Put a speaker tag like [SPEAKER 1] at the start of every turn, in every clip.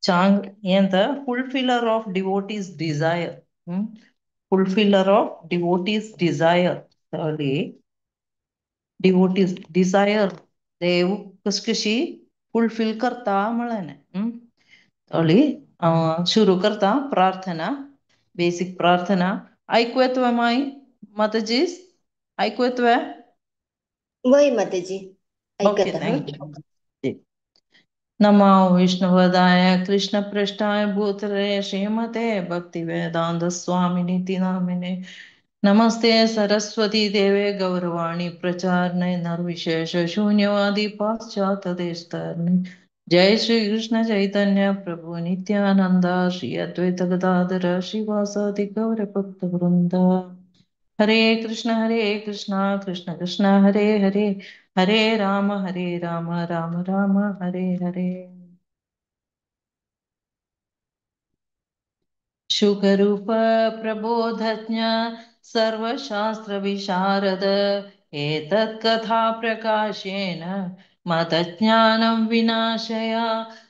[SPEAKER 1] Chang ಎಂತ fulfiller of devotees desire. Fulfiller of devotees desire. Thirdly, devotees desire देव कशी fulfil करता म्हळें. थोडी सुरू करता प्रार्थना, बेसिक प्रार्थना. ऐकू येतोय माई माताजीस? ऐकू येतोय?
[SPEAKER 2] वय माताजी
[SPEAKER 1] ओके,
[SPEAKER 2] ऐकत हा.
[SPEAKER 1] थँक्यू. नमो विष्णुवदाय कृष्णपृष्ठाय भूतले श्रीमते भक्तिवेदांत स्वामिनिति नामिने नमस्ते सरस्वती देवे गौरवाणी प्रचारणे निर्विशेष शून्यवादी पाश्चात्य देशतारणे. जय श्री कृष्ण चैतन्य प्रभु नित्यानंद श्री अद्वैत गदाधर श्रीवासादि गौर भक्त वृंदा. हरे कृष्ण कृष्ण कृष्ण हरे हरे, हरे राम राम राम हरे हरे. शुकरूप प्रबोधज्ञ सर्वशास्त्र विशारद एतत्कथा प्रकाशेन मदज्ञानं विनाशय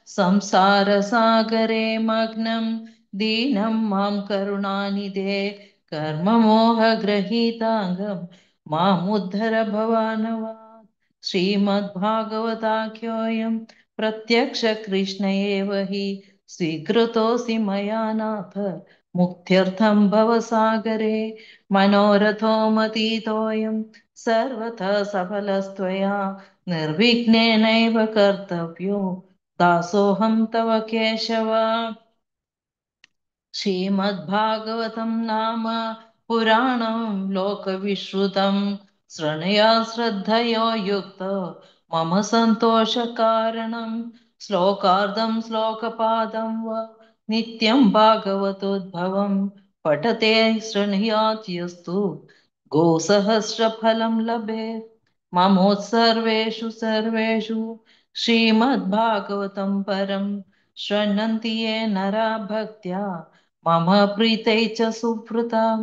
[SPEAKER 1] संसार सागरे मग्नं दीनं मां करुणानिधे कर्ममोहग्रहीताङ्गं मामुद्धर भवानवात्. श्रीमद्भागवताख्योऽयं प्रत्यक्ष कृष्ण एव हि स्वीकृतोऽसि मया नाथ मुक्त्यर्थं भवसागरे. मनोरथो मतीतोऽयं सर्वतः सफलस्त्वया निर्विघ्नेनैव कर्तव्यो दासोऽहं तव केशव. श्रीमद्भागवतं नाम पुराणं लोकविश्रुतं शृणुया श्रद्धयो युक्तो मम सन्तोषकारणं. श्लोकार्धं श्लोकपादं वा नित्यं भागवतोद्भवं पठते शृणुयात् यस्तु गोसहस्रफलं लभेत्. ममोत्सर्वेषु सर्वेषु श्रीमद्भागवतं परं शृण्वन्ति ये नरा भक्त्या मम प्रीतै च सुहृतां.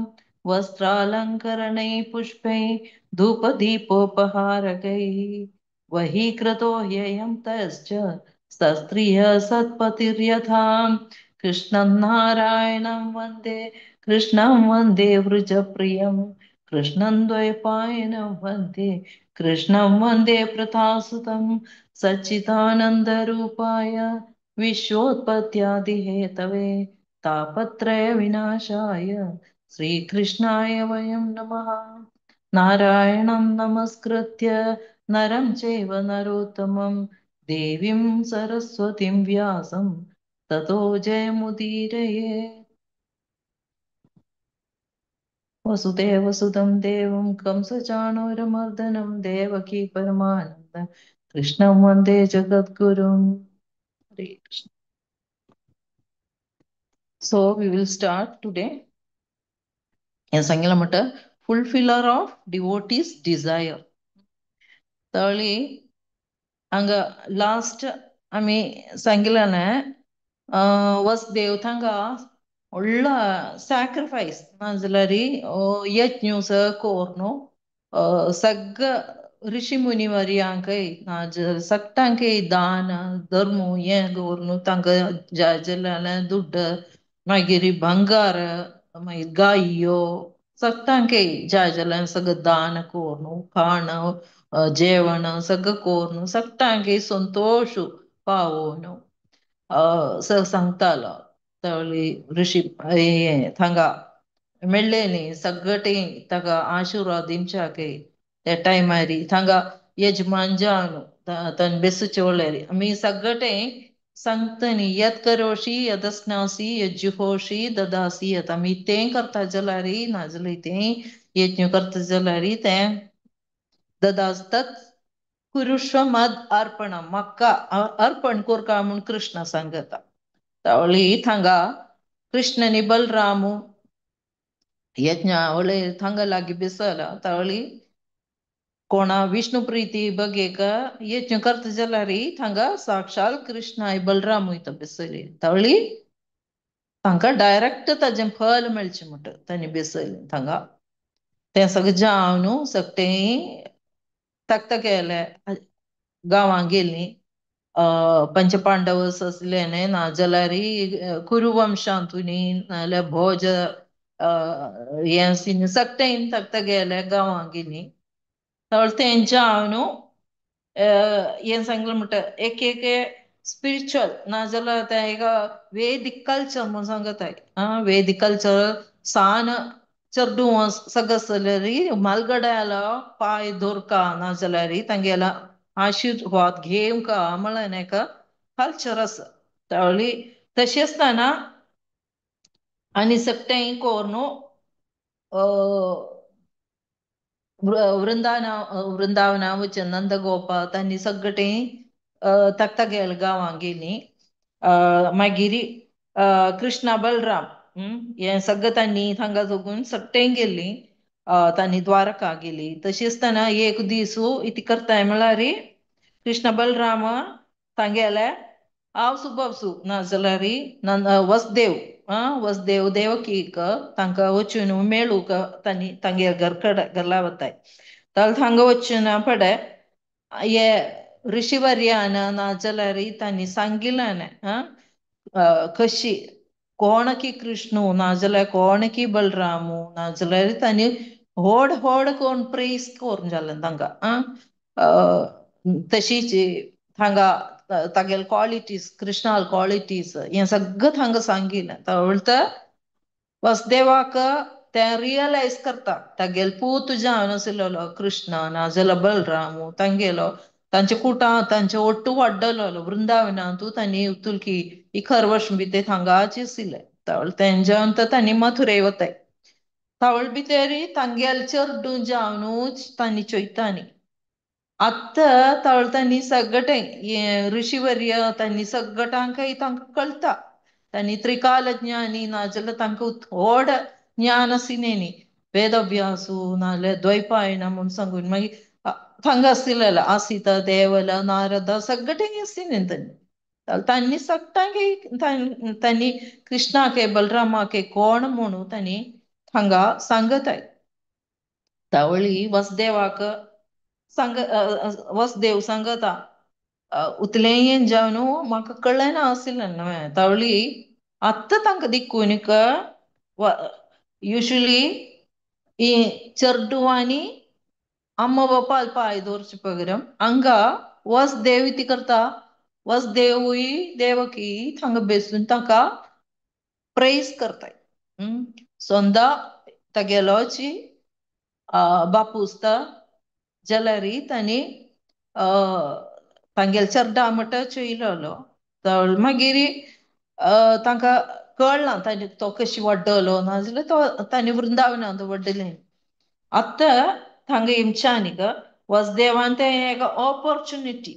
[SPEAKER 1] वस्त्रालङ्करणैः पुष्पैः धूपदीपोपहारकैः वहीकृतो ह्ययं तश्च सस्त्रियः सत्पतिर्यथाम्. कृष्णं नारायणं वन्दे, कृष्णं वन्दे वृजप्रियं, कृष्णं द्वैपायनं वन्दे, कृष्णं वन्दे प्रथासुतं. सच्चिदानन्दरूपाय विश्वोत्पत्त्यादिहेतवे तापत्रय विनाशाय श्रीकृष्णाय वयं नमः. नारायणं नमस्कृत्य नरं चैव नरोत्तमं देवीं सरस्वतीं व्यासं ततो जयमुदीरये. वसुदेवसुतं देवं कंसचाणूरमर्दनं देवकी परमानन्दं कृष्णं वन्दे जगद्गुरुं. हरे Krishna. So we will start today. Fulfiller of devotees' desire. Thirdly, anga last ami sangilane Vasudev thanga ulla sacrifice manzalari yajnus korno sagga ऋषि मुनी वर्यांकै नाज सक्तांकै दान धर्म ये गोरनु तांक जाजलाने दुड्ड मागिरी भंगार मागीर गायो सक्तांकै जाजलाने सगळं दान कोरनु खाण जेवण सगळं कोरनु सक्तांकै संतोष पावोनु सांगतालो. तळी ऋषी थंगा मेळ्ळेनी सगटे तगा आशीर्वाद दिमचाके त्या टायमारी थंगा यजमान जावनु तन बेसुचे ಒಳ್ಳೆರಿ मी सगटे सांगतनी यत करोशी यदस्नासी यज्जुहोशी ददासी यत मी तें करता जलारी नाजली तें यज्ञ करता जलारी तें ददासतात कुरुष्व मद अर्पण मक्का अर्पण कोरका म्हणून कृष्ण सांगता. तवळी थंगा कृष्णनी बलरामू यज्ञ ಒಳ್ಳೆ ಥಂಗಲಾಗಿ ಬಿಸಲ ತವಳಿ कोणा विष्णु प्रीती बगे का यज्ञ करता जलारी थंगा साक्षात कृष्ण आई बलराम हुई बिसली तवळी थंका डायरेक्ट ताजें फल मेळचें म्हणट तांणी बिसली थंगा तें सगळें जावन सकटें तक गेले गांवां गेलीं पंचपांडवस असलेने ना जाल्यारी कुरुवंशांतुनी नाल्यार भोज हें सिन सकटेन तक गेले गांवां गेली तेंच्या हांव न्हू हें सांगलें म्हणटा एक स्पिरिच्युअल नाजाल्यार तें एक वेदिक कल्चर म्हूण सांगताय वेदिक कल्चर सान चर्डू सगसलेरी मलगड्याला पाय दोरका नाजाल्यार तांगेला आशीर्वाद घेवंक म्हळ्यार एक कल्चर आसा तावळी तशी आसतना आनी सकटें कोर न्हू वृंदावना वचन नंद गोपाल तांणी सगळें तक तगेल गांवां गेलीं मागीर कृष्णा बलराम हें सगळें तांणी हांगा जोगून सकटें गेलीं तांणी द्वारका गेलीं तशी आसतना एक दीस इतें करताय म्हळ्यार कृष्ण बलराम तांगेले आवसू बावसू नाजाल्यार वसदेव वसदेव देवकीक तांकां वचून मेळूंक तांणी तांगे घरला वताय तांकां हांगा वचून पडे हे ऋषिवर्यान नाजाल्यार तांणी सांगिल्लें कशी कोण की कृष्णू नाजाल्यार कोण की बलरामू नाजाल्यार तांणी व्हड व्हड कोण प्रेस कोरून जालें तांकां तशीच हांगा तागेल क्वॉलिटीज कृष्णाल क्वॉलिटीज हें सगळें हांगा सांगिल्लें तर वसुदेवाक तें रियलायज करता तागेल पूत जावन आसलेलो कृष्ण नाजाल्यार बलराम तांगेलो तांचे कुटां तांचे ओट्टू वाड्डलो वृंदावनांतू तांणी तुलकी इखर वर्ष भितर हांगाच आशिल्ले तेंच्या तांणी मथुरे वताय तावळ भितर तांगेल चेडूं जावनूच तांणी चोयतानी आत्तां तांणी सगळें ऋषिवर्य तांणी सगळ्यांक तांकां कळटा तांणी त्रिकाल ज्ञानी नाजाल्यार तांकां व्हड ज्ञान आशिल्लें वेदभ्यासू नाजाल्यार द्वैपायन म्हूण सांगून मागीर हांगा आशिल्लें आसिता देवला नारदा सगळें आशिल्लें तांणी सगळ्यांक तांणी कृष्णाक बलरामाक कोण म्हणून तांणी हांगा सांगताय तावळी वसुदेवाक वसुदेव सांगता उतलें जावन म्हाका कळ्ळें ना आशिल्लें न्हय तावळी आत्तां तांकां देखून युजली ही चेडूं आनी अम्मा बापाल पाय दवरचे पगरम हांगा वसुदेव कितें करता वसुदेवूय देवकी हांगा बसून ताका प्रेज करताय सोंदा तागेलोची बापूसता जाल्यार तांणी तांगेल चेडा म्हणटा चोयलोलो मागीर तांकां कळना तांणी तो कशी वाडलो नाजाल्यार तो तांणी वृंदावनांत वाडलें आत्तां हांगा हेमच्यानीक वसुदेवान तें एक ऑपॉर्च्युनिटी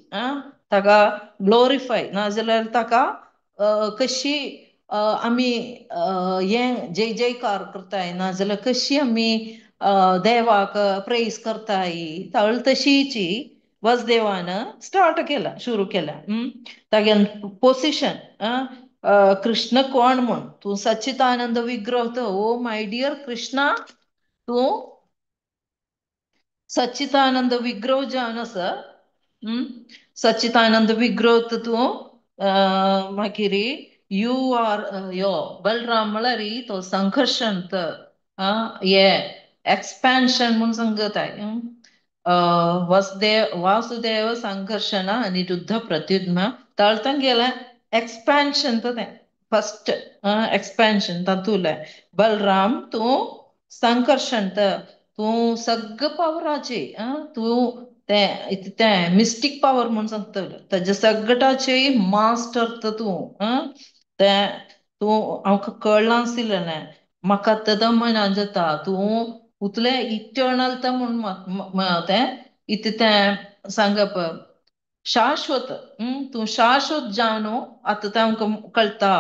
[SPEAKER 1] ताका ग्लोरिफाय नाजाल्यार ताका कशी आमी हें जय जयकार करताय नाजाल्यार कशी आमी देवाक प्रेज करताय तावळ तशीची वसुदेवान स्टार्ट केला सुरू केला तागेल पोसिशन कृष्ण कोण म्हूण तूं सच्चिदानंद विग्रह ओ माय डियर कृष्णा तूं सच्चिदानंद विग्रह जावन आसा सच्चिदानंद विग्रह तूं मागीर यू आर यो बलराम म्हळ्यार तो संघर्षांत हे एक्सपेन्शन म्हूण सांगताय वासुदेव संघर्षण अनिरुद्ध प्रत्युत्म ताळतां गेलें एक्सपेन्शन तें फस्ट एक्सपेन्शन तातूंतलें बलराम तूं संघर्षांत तूं सगळं पावराची तूं तें मिस्टीक पावर म्हूण सांगता ताजे सगळ्याचे मास्टर तूं तें तूं हांव कळना आशिल्लें म्हाका तें मना जाता तूं उतलें इटर्नल म्हूण तें इतलें तें सांगप शाश्वत तूं शाश्वत जावन आतां तें आमकां कळटा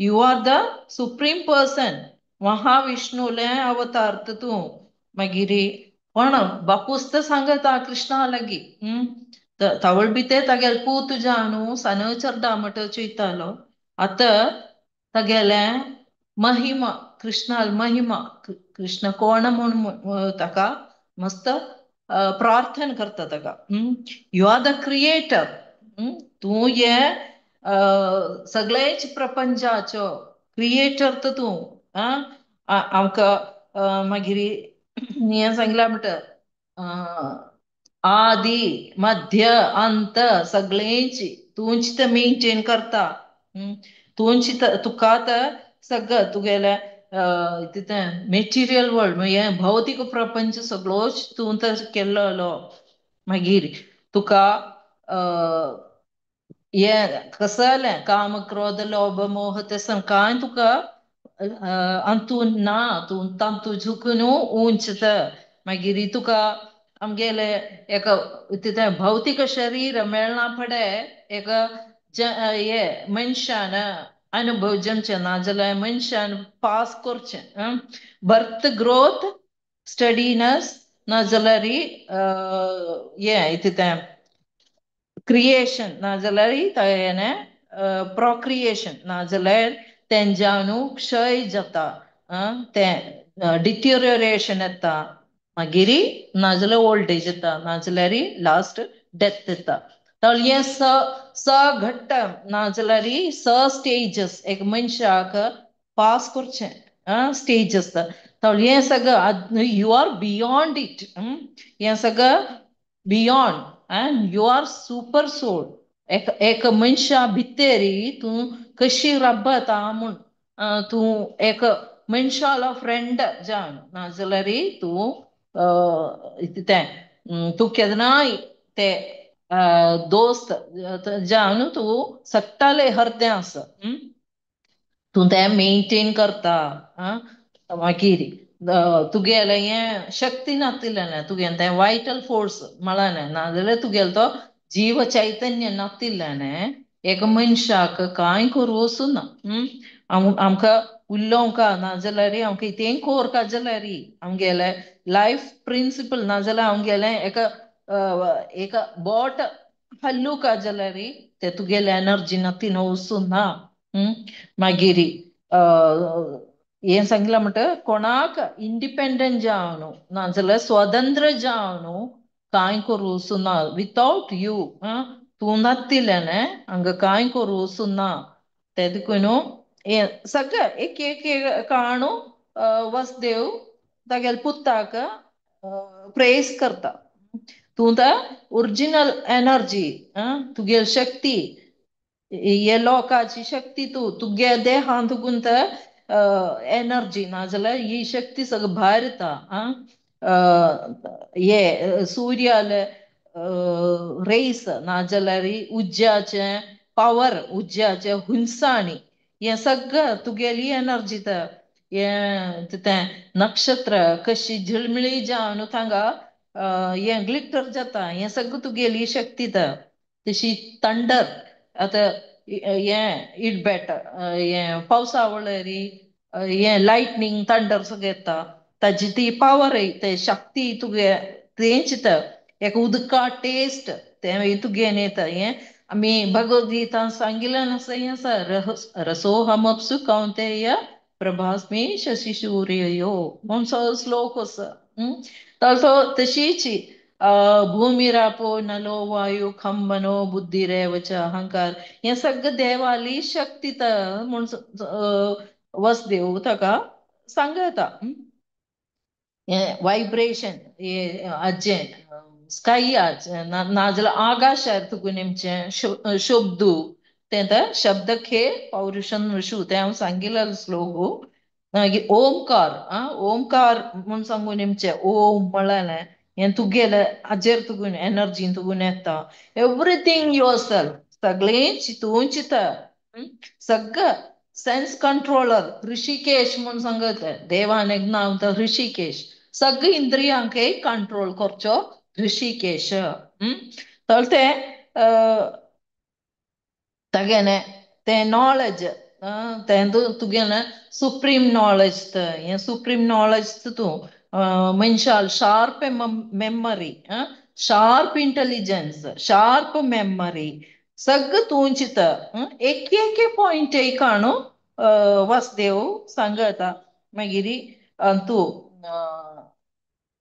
[SPEAKER 1] you are the supreme person महाविष्णूलें अवतार तूं मागीर पण बापूस तर सांगता कृष्णा लागीं तावळ भितर तागेल पूत जावन सनचरदा म्हणटा चयतालो आतां तागेलें महिमा कृष्णाल महिमा कृष्ण कोण म्हूण ताका मस्त प्रार्थना करता ताका यू आर द क्रिएटर तू ये सगळेच प्रपंचाचो क्रिएटर तर तू आमकां मागीर हें सांगला म्हणटा आदी मध्य अंत सगळेच तूंच ते मेंटेन करता. तूंच तुका तर सगळं तुगेले तिथं मेटिरियल वर्ल्ड म्हणजे भौतिक प्रपंच सगळोच तूं तर केल्लो. मागीर तुका हें कसं जालें काम क्रोध लोभ मोह ते कांय तुका अंतून ना तूं तांतू झुकून उंचत. मागीर तुका आमगेले एक तिथं भौतिक शरीर मेळना फडे एक हे मनशान अनुभव जमचे नाजाल्यार मनशान पास करचें बर्थ ग्रोथ स्टडीनस नाजाल्यार हें तिथं क्रिएशन नाजाल्यार प्रोक्रिएशन नाजाल्यार तेंच्यांनू क्षय जाता तें डिट्युरियोरेशन येता मागीर नाजाल्यार ओल्ड एज येता नाजाल्यार लास्ट डेथ येता. हे घट्ट नाजाल्यार स्टेजस एक मनशाक पास करचें स्टेज आसता. हें सगळं यू आर बियॉन्ड इट. हें सगळं beyond and you are super soul. एक मनशा भितरी तूं कशी राबता म्हूण तूं एक मनशालो फ्रेंड जावन नाजाल्यार तूं तूं केन्नाय ते दोस्त जावन तूं सट्टाले हरद्यास तूं तें मेंटेन करता. मागीर तुगेलें हें शक्ती नातिल्लें तुगेलें तें वायटल फोर्स म्हळ्ळें नाजाल्यार तुगेलो तो जीव चैतन्य नातिल्लें एक मनशाक कांय करूं वचूना. आमकां उलोवंका नाजाल्यार आमकां कितेंय कोरता जाल्यार आमगेले लायफ प्रिंसिपल नाजाल्यार आमगेलें एक बोट हल्लुका जाल्यार ते तुगेले एनर्जी नातीन वचूना. मागीर हें सांगलां म्हणटा कोणाक इंडिपेंडंट जावन नाजाल्यार स्वतंत्र जावन कांय करूं वचूना विथआउट यू तूं नातिल्लें हांगा कांय करूं वचूना. ते देखून हें सगळें एक एक काणू वसुदेव तागेले पुताक प्रेस करता. तूं तर ओरिजिनल एनर्जी तुगेली शक्ती हे लोकाची शक्ती तुगे देहांत तुगून एनर्जी नाजाल्यार ही शक्ती सगळं भायर येता. हे सूर्याले रेस नाजाल्यार उज्ज्याचे पावर उज्ज्याचे हुंसाणी हें सगळं तुगेली एनर्जी तर हें नक्षत्र कशी झिळमिळी जावन थांगा हें ग्लिटर जाता हें सगळं तुगेली शक्ती तर तशी थंडर आतां हें इडबेट हें पावसा वळेर हें लायटनींग थंडर सगळें येता ताजी ती पावर ते शक्ती तुगे तेंच तर एक उदका टेस्ट तें तुगेन येता. हें आमी भगवद्गीता सांगिल्लें आसा हें आसा रसोहमप्सु कौंतेय प्रभास्मी शशि सूर्ययो म्हूण श्लोक आसा. तशीच भूमिरापो नलो वायू खम मनो बुद्धिरेव च अहंकार हें सगळं देवाली शक्ती तर म्हूण वसुदेव ताका सांगता. वायब्रेशन हाजें स्कायाच नाजाल्यार आकाशार तुगून हेंचें शब्दू तें तर शब्द खे पौरुषन ऋषू तें हांव सांगिल्लो श्लोक. मागीर ओमकार ओमकार म्हूण सांगून हेंचें ओम म्हळ्ळें हें तुगेलें हाजेर तुगून एनर्जीन तुगून येता. एवरीथींग युअर सेल्फ सगळें चिंतून चिंता सगळं सेन्स कंट्रोलर ऋषिकेश म्हूण सांगत देवान एक नांव तर ऋषिकेश सगळी इंद्रियांक कंट्रोल करचो ऋषिकेश. तर तेगेलें तें नॉलेज तें तुगेलें सुप्रीम नॉलेज हें सुप्रीम नॉलेज तूं मनशाल sharp memory sharp intelligence sharp memory सगळं तूं चिंता एक एक पॉयंट काणू वसुदेव सांगता. मागीर तूं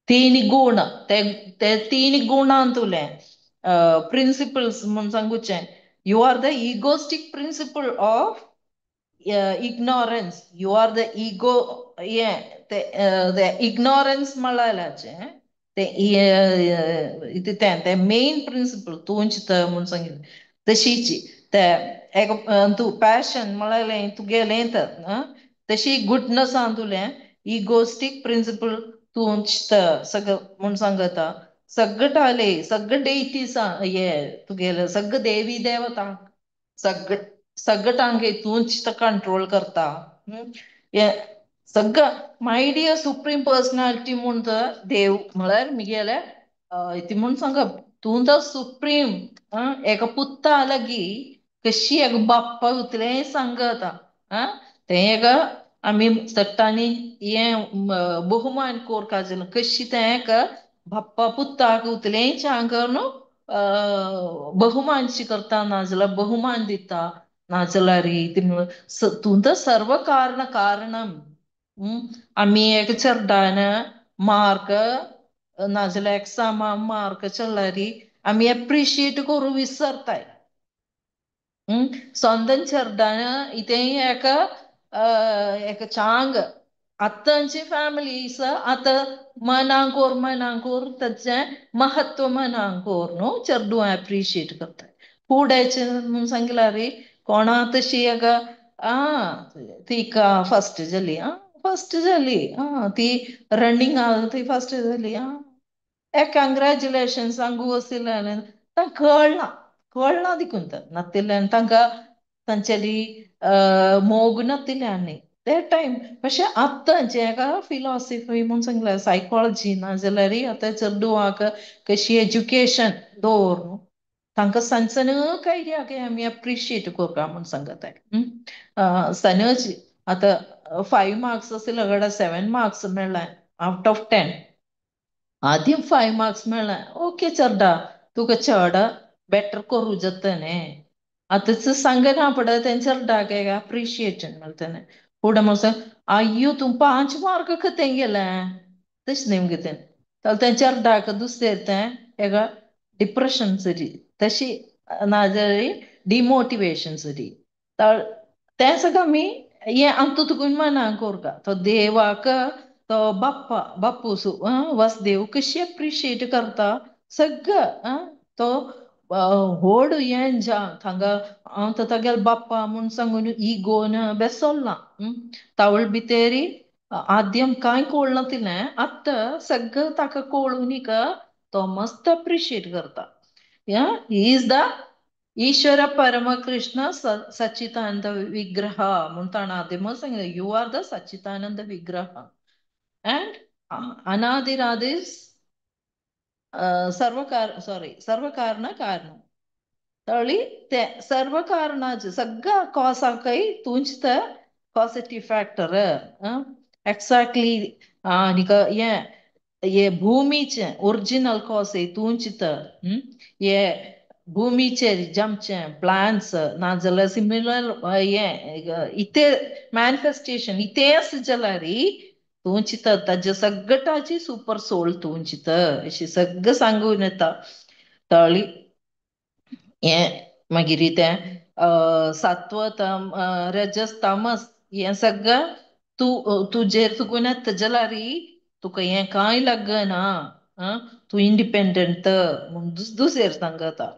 [SPEAKER 1] तीन गूण ते तीन गुणांत उरलें principles म्हण सांगूचे. You are the egoistic principle of ignorance. You are the ego. Yeah, the ignorance म्हळायलाचे ते ते मेन प्रिन्सिपल तुंच म्हण सांगितलं तशीची ते तू पॅशन म्हळायलें तुगेलें तर तशी गुडनस तुलें इगोस्टिक प्रिन्सिपल तुंच सगळं म्हण सांगता सगळं डेटी ये तुगेलं सगळं देवी देवता सगळं टांगे तूंच कंट्रोल करता. ये सगळं माय डियर सुप्रीम पर्सनालिटी म्हूण तर देव म्हळ्यार म्हगेले ती म्हूण सांग तूं तर सुप्रीम एका पुत्ता लागी कशी एक बाप्पा उतलें सांगता ते एक आमी सट्टांनी ये बहुमान कोरका कशी ते एक बाप्पा पुत्ताक उतलें सांगून बहुमानशी करता नाजाल्यार बहुमान दिता नाजाल्यार तूं तर सर्व कारणम. आमी एक चर्डान मार्क नाजाल्यार एक्सामा मार्क चल्लारी आमी एप्रिशिएट करूं विसरताय. स्वंतन चर्डान इतें एक चांग आतांची फॅमिलीज आतां मनांकोर ताचें महत्व मनांकोर न्हू चेडूं एप्रिशिएट करता. फुडेंचे म्हूण सांगल्यार कोणा तशी एक तिका फस्ट जाली ती रनिंग ती फस्ट जाली कंग्रॅच्युलेशन सांगू वसिल्यान कळना दिकून नतिल्यान तांकां तांच्यानी मोग नतिल्यांनी ते टायम പക്ഷെ आतांचे फिलॉसॉफी म्हूण सांगल्यार सायकोलॉजी नाजाल्यार आतां चेडूआक कशी एज्युकेशन दवरूं तांकां सनसन आयडिया आमी एप्रिशिएट करता म्हूण सांगताय. सनच आतां 5 मार्क्स आसले गाडा 7 मार्क्स मेळ्ळाय आउट ऑफ 10 आधी 5 मार्क्स मेळ्ळाय ओके चेडा तुका चड बेटर करूं जाताने आतांच सांगना पडा तेंचर डाग अप्रिशिएशन मेळताने फुडें म्हण अय्यो तूं 5 मार्क खंय गेले तशें नेमगे तेंच्यार डाक दुसरे एक डिप्रेशन सरी तशी नाजाल्यार डिमोटिवेशन सरी तें सगळं आमी हें आमकां तुकून मना कोरता तो देवाक तो बापूस वासदेव कशी एप्रिशिएट करता सगळं तो व्हड हें हांगा हांव तागेल बाप्पा म्हूण सांगून इगोन बेसोलना तावळ भितरी आद्यम कांय कळना तिलें आतां सगळं ताका कळून तो मस्त एप्रिशिएट करता. ही इज द ईश्वर परमकृष्ण सच्चिदानंद विग्रह म्हूण ताणें आदेमच सांगलें यू आर द सच्चिदानंद विग्रह and anadiradis सर्व कारण तळी ते सर्व कारणाचे सगळं कॉसाकय तुंच तर पॉझिटिव्ह फॅक्टर एक्झॅक्टली ये भूमीचे ओरिजिनल कॉस तुंच तर ये भूमीचे जमचे प्लांट्स नाजाल्यार सिमिलर इथे मॅनिफेस्टेशन इतेच जाल्यार तूं चिंता ताजे सगळ्याची सुपर सोल तूं चिंता अशी सगळं सांगून येता तळी हें मागीर तें सात्व रजस तामस हें सगळं तुजेर चुकून येता जाल्यार तुका हें कांय लागना तूं इंडिपेंडंट म्हूण दुसरेर सांगता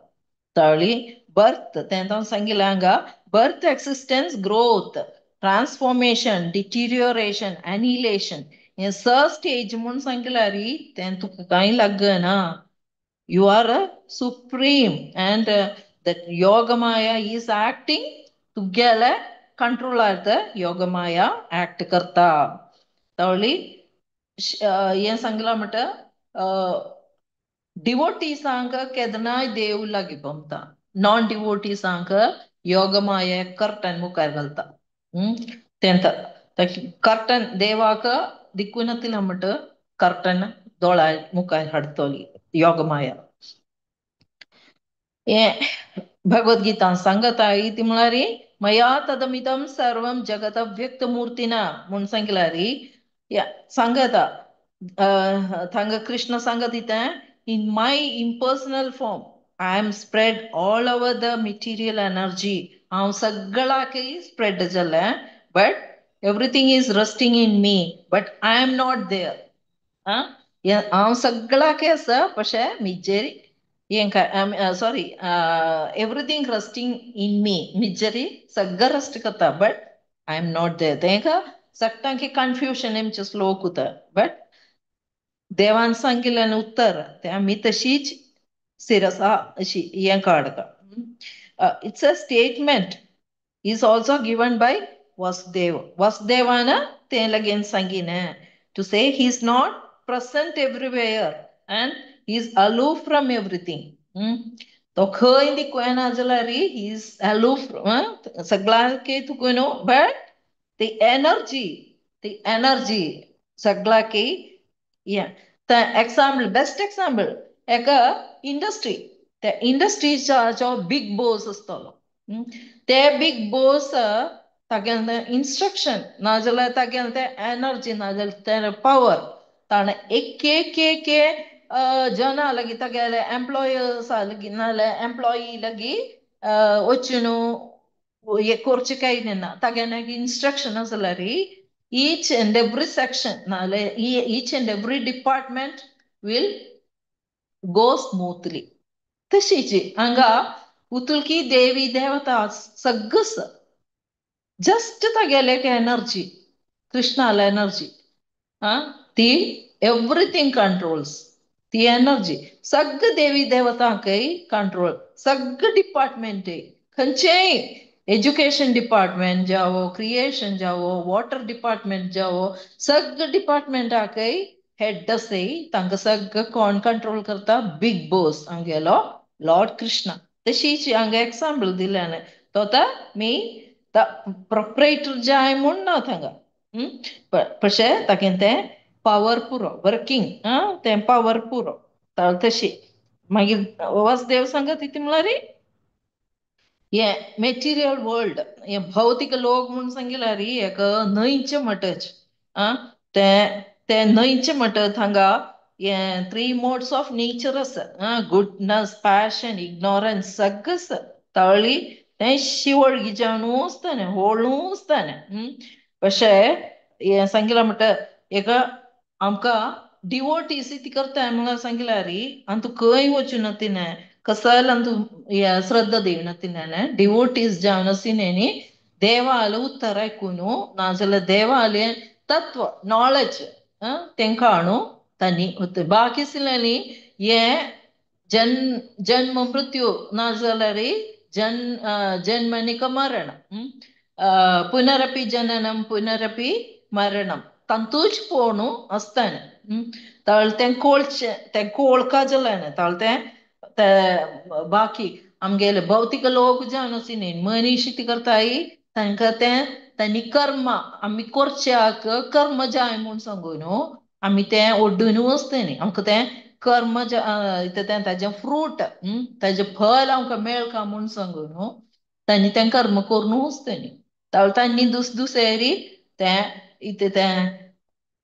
[SPEAKER 1] तळी बर्थ तें सांगिल्लें हांगा birth existence growth transformation deterioration annihilation हें स्टेज म्हूण सांगल्यार तें तुका कांय लागना. You are supreme and that Yogamaya is acting together controller the Yogamaya act करता तवळी हें सांगलां म्हणटा डिवोटीसांक केदनाय देव लागी पोमता नॉन डिवोटीसांक योगमाया कर्टन मुखार घालता. तेंत कर्टन देवाक दिकून म्हणट कर्टन दोळा मुखार हाडतली योगमाया हें भगवद्गीता सांगता ती म्हळ्यार मया तदमिदं सर्वं जगत व्यक्तमूर्तीना म्हूण सांगल्यार सांगता थांगा कृष्ण सांगत in my impersonal form I am spread all over the material energy. I'm saggalaki spread jala, but everything is resting in me, but I am not there. Huh? Yeah, I'm saggalaki sa, pasha mijeri. Sorry, everything resting in me. Mijeri sagga rest kata, but I am not there. Thenka saktanki confusion em just lokuta, but देवान सांगितल्याने उत्तर त्या मी तशीच सिरसा अशी हें काढता it's a statement is also given by Vasudeva. Vasudevana Telagin Sangina to say he's not present everywhere and he's aloof from everything. तो खंय दी कोयना जाल्यार he is aloof सगळ्यांके तुकुनो but the energy सगळ्याके yeah. The example, best example, eka industry. The industry jo big boss astalo. The big boss tagen the instruction, najala tagen the energy, najal the power. Tana ek jana lagi tagele employers lagi nale employee lagi ochunu ye korchikai nena tagen instruction asalari each and every section, each and every department will go smoothly. Tashichi, anga utulki devi devata saggas just tageleke energy, Krishna energy. The everything controls the energy. Sag Devi Devata kai control. Sag department kanche education department jao, creation jao, water department jao, sag department akai head da say tanga sag con control karta big boss angelo Lord Krishna. The she anga example dilane. Tota me the proprietor jai munna thanga. പക്ഷേ തകിൻത്തെ power puro working tem power puro तशी मागीर वासुदेव सांगत तिमलारी ये material world ये भौतिक लोक म्हणून सांगिलारी एक न्हंयचे मटच ते ते न्हंयचे मटत हांगा ये 3 modes of nature आसा गुडनस पॅशन इग्नोरन्स सगळं आसा तळी ते शिवळगी नुस ताने होळूच ताने പക്ഷേ सांगिला म्हणटा एका आमकां डिवोटीस ती करता म्हणून सांगिला री आनी तूं खंय वचून तिने कसल आनी तूं श्रद्धा देवना तिने डिवोटीस जावन नी देवाल उत्तर आयकून नाजाल्यार देवाले तत्व नॉलेज तेंका हाडू तांणी बाकीसिल्यांनी हे जन्म मृत्यू नाजाल्यार जन्मनिक मरण पुनरपि जननम पुनरपि मरणम तंतूच पोणू असताना तळ ते कोळका जलान तळ ते बाकी आमगेले भौतिक लोक जावन न्ही मनीस ती करताय तांकां तांणी कर्म आमी करच्याक कर्म जाय म्हूण सांगून आमी तें ओड्डून वचताय आमकां तें कर्म ताजें फ्रूट ताजें फळ आमकां मेळका म्हूण सांगून तांणी तें कर्म करून वचताय तांणी दुसेरी तें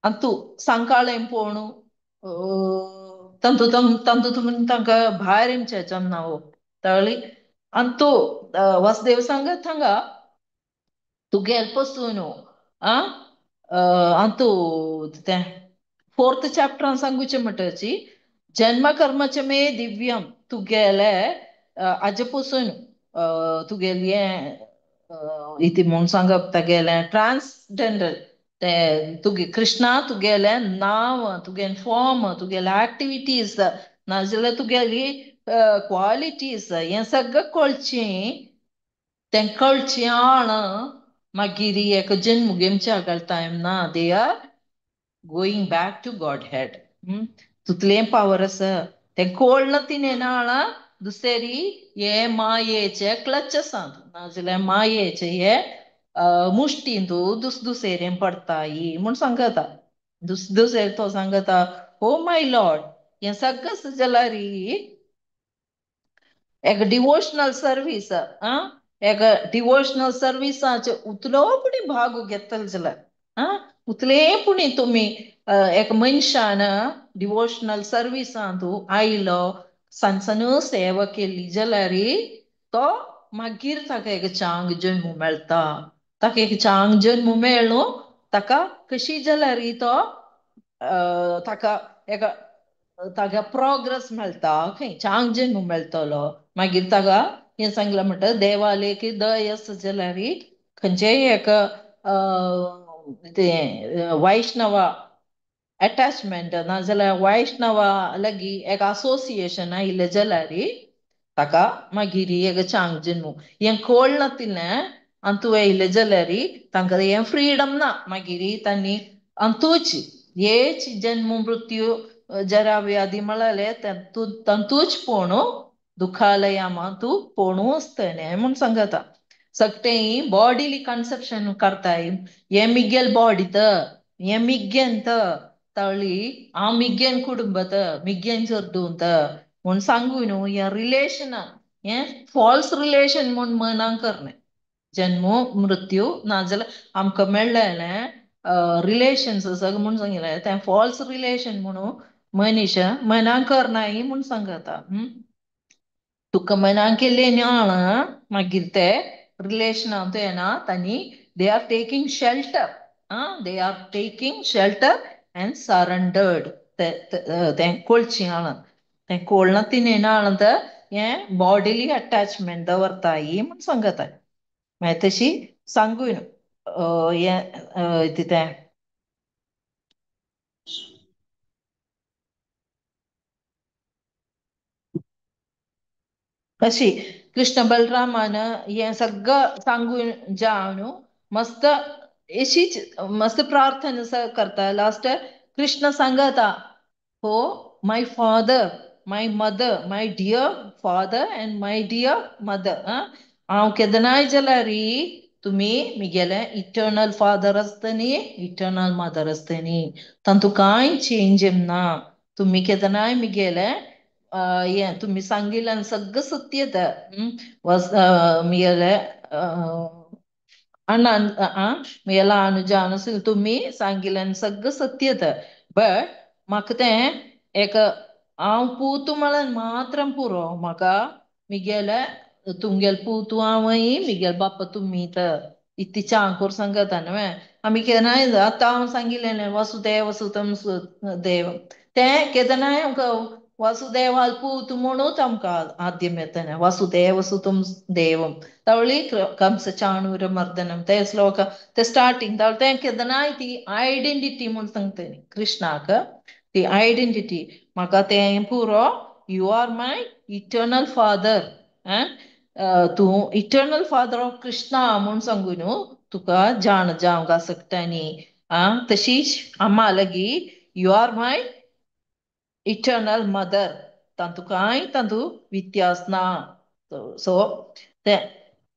[SPEAKER 1] अंतू सांकाळें पोणू तंतू तांकां भायर येवचें ना तळी अंतू वासुदेव सांगत हांगा तुगेल पसून अंतू तें 4th chapter सांगूचें म्हणटची जन्म कर्मच मे दिव्यम तुगेले हाजे पसून तुगेली इति म्हूण सांगप तागेलें ट्रान्सजेंडर ते तुगे कृष्णा तुगेलें नांव तुगेलें फॉर्म तुगेले एक्टिविटीज नाजाल्यार तुगेली क्वालिटीज हें सगळें कळचें तें कळचें आण मागीर एक जन्म घेवच्या टायम ना they are going back to God हेड तुतलें पावर आसा तें कळना तिणें नाळा दुसरी हे मायेचे क्लच आसा नाजाल्यार मायेचे हे मुश्टींतू दुसेरें पडटाय म्हूण सांगता दुसेर तो सांगता ओ माय लॉर्ड हें सगळें आसा जाल्यार एक डिवोशनल सर्वीस एक डिवोशनल सर्विसाचे उतलोपणी भाग घेतले जाल्यार उतलेपणी तुमी एक मनशान डिवोशनल सर्विसांत आयलो सनसन सेवा केली जाल्यार तो मागीर ताका एक चांग जन्म मेळटा. ताका एक चांग जन्म मेळ्ळो ताका कशी जाल्यार तो ताका एक ताका प्रोग्रेस मेळटा. ओके, चांग जन्म मेळटलो. मागीर ताका हें सांगलां म्हणटा देवालेक दय आसा जाल्यार खंयचेय एक वैष्णव अटॅचमेंट नाजाल्यार वैष्णव लागीं एक असोसिएशन आयलें जाल्यार ताका मागीर एक चांग जन्म हें कळना तिलें अंतू येयलें जाल्यार तांकां हें फ्रीडम ना. मागीर तांणी अंतूच हेच जन्म मृत्यू जरा व्याधी म्हळाले तंतूच पोणू दुखालयामा तू पोणू असतने म्हूण सांगता. सगळें बॉडीली कन्सेप्शन करताय हें मिगेल बॉडीत हें मिग्गेंत तळी हांव मिग्गेन कुटुंबात मिग्गेन चोरदूंत म्हूण सांगून हें रिलेशन हें फॉल्स रिलेशन म्हूण मनाक करलें. जन्म मृत्यू नाजाल्यार आमकां मेळ्ळेलें रिलेशन्स आसा म्हूण सांगिल्लें तें फॉल्स रिलेशन म्हणून मनीस मनाक करनाय म्हूण सांगता. तुका मनाक केल्लें नाळ मागीर ते रिलेशनांत येना तांणी they are taking shelter. They are taking shelter and surrendered. तें कोळची हाळन तें कोळना तिणें हाळंत हें बॉडीली अटॅचमेंट दवरताय म्हूण सांगताय. मागीर तशी सांगून हें तें अशी कृष्ण बलरामान हें सगळं सांगून जावन मस्त अशीच मस्त प्रार्थना करता. लास्ट कृष्ण सांगता हो माय फादर माय मदर माय डियर फादर एंड माय डियर मदर हांव केदनाय जाल्यार तुमी म्हगेले इटर्नल फादर आसतनी इटर्नल मदर आसतनी तातूंत कांय चेंज ना. तुमी केदनाय म्हगेले हें तुमी सांगिल्लें सगळं सत्यत म्हगेले म्हगेला अनुजान तुमी सांगिल्लें सगळं सत्यत. बट म्हाका तें एक हांव पूत म्हळ्यार मात्र पुरो म्हाका म्हगेले तुमगेल पूत हांवय म्हगेल बाप्पा तुमीत इत्तीच्या अंकोर सांगता न्हय. आमी केन्नाय आतां हांव सांगिल्लें वसुदेव सुतम देव तें केदनाय आमकां वसुदेवाल पूत म्हणूच आमकां आद्यम येता. वसुदेव सुतम देवम तवळी कंस चाणूर मर्दनम ते श्लोक ते स्टार्टिंग तें केदनाय ती आयडेंटिटी म्हूण सांगता कृष्णाक ती आयडेंटिटी म्हाका तें पुरो you are my eternal father. तूं इटर्नल फादर ऑफ कृष्णा म्हूण सांगून तुका जाण जावंक आसकतानी. तशीच आम्हा लागीं you are my eternal mother तातूंत कांय तातूंत व्यत्यास ना. So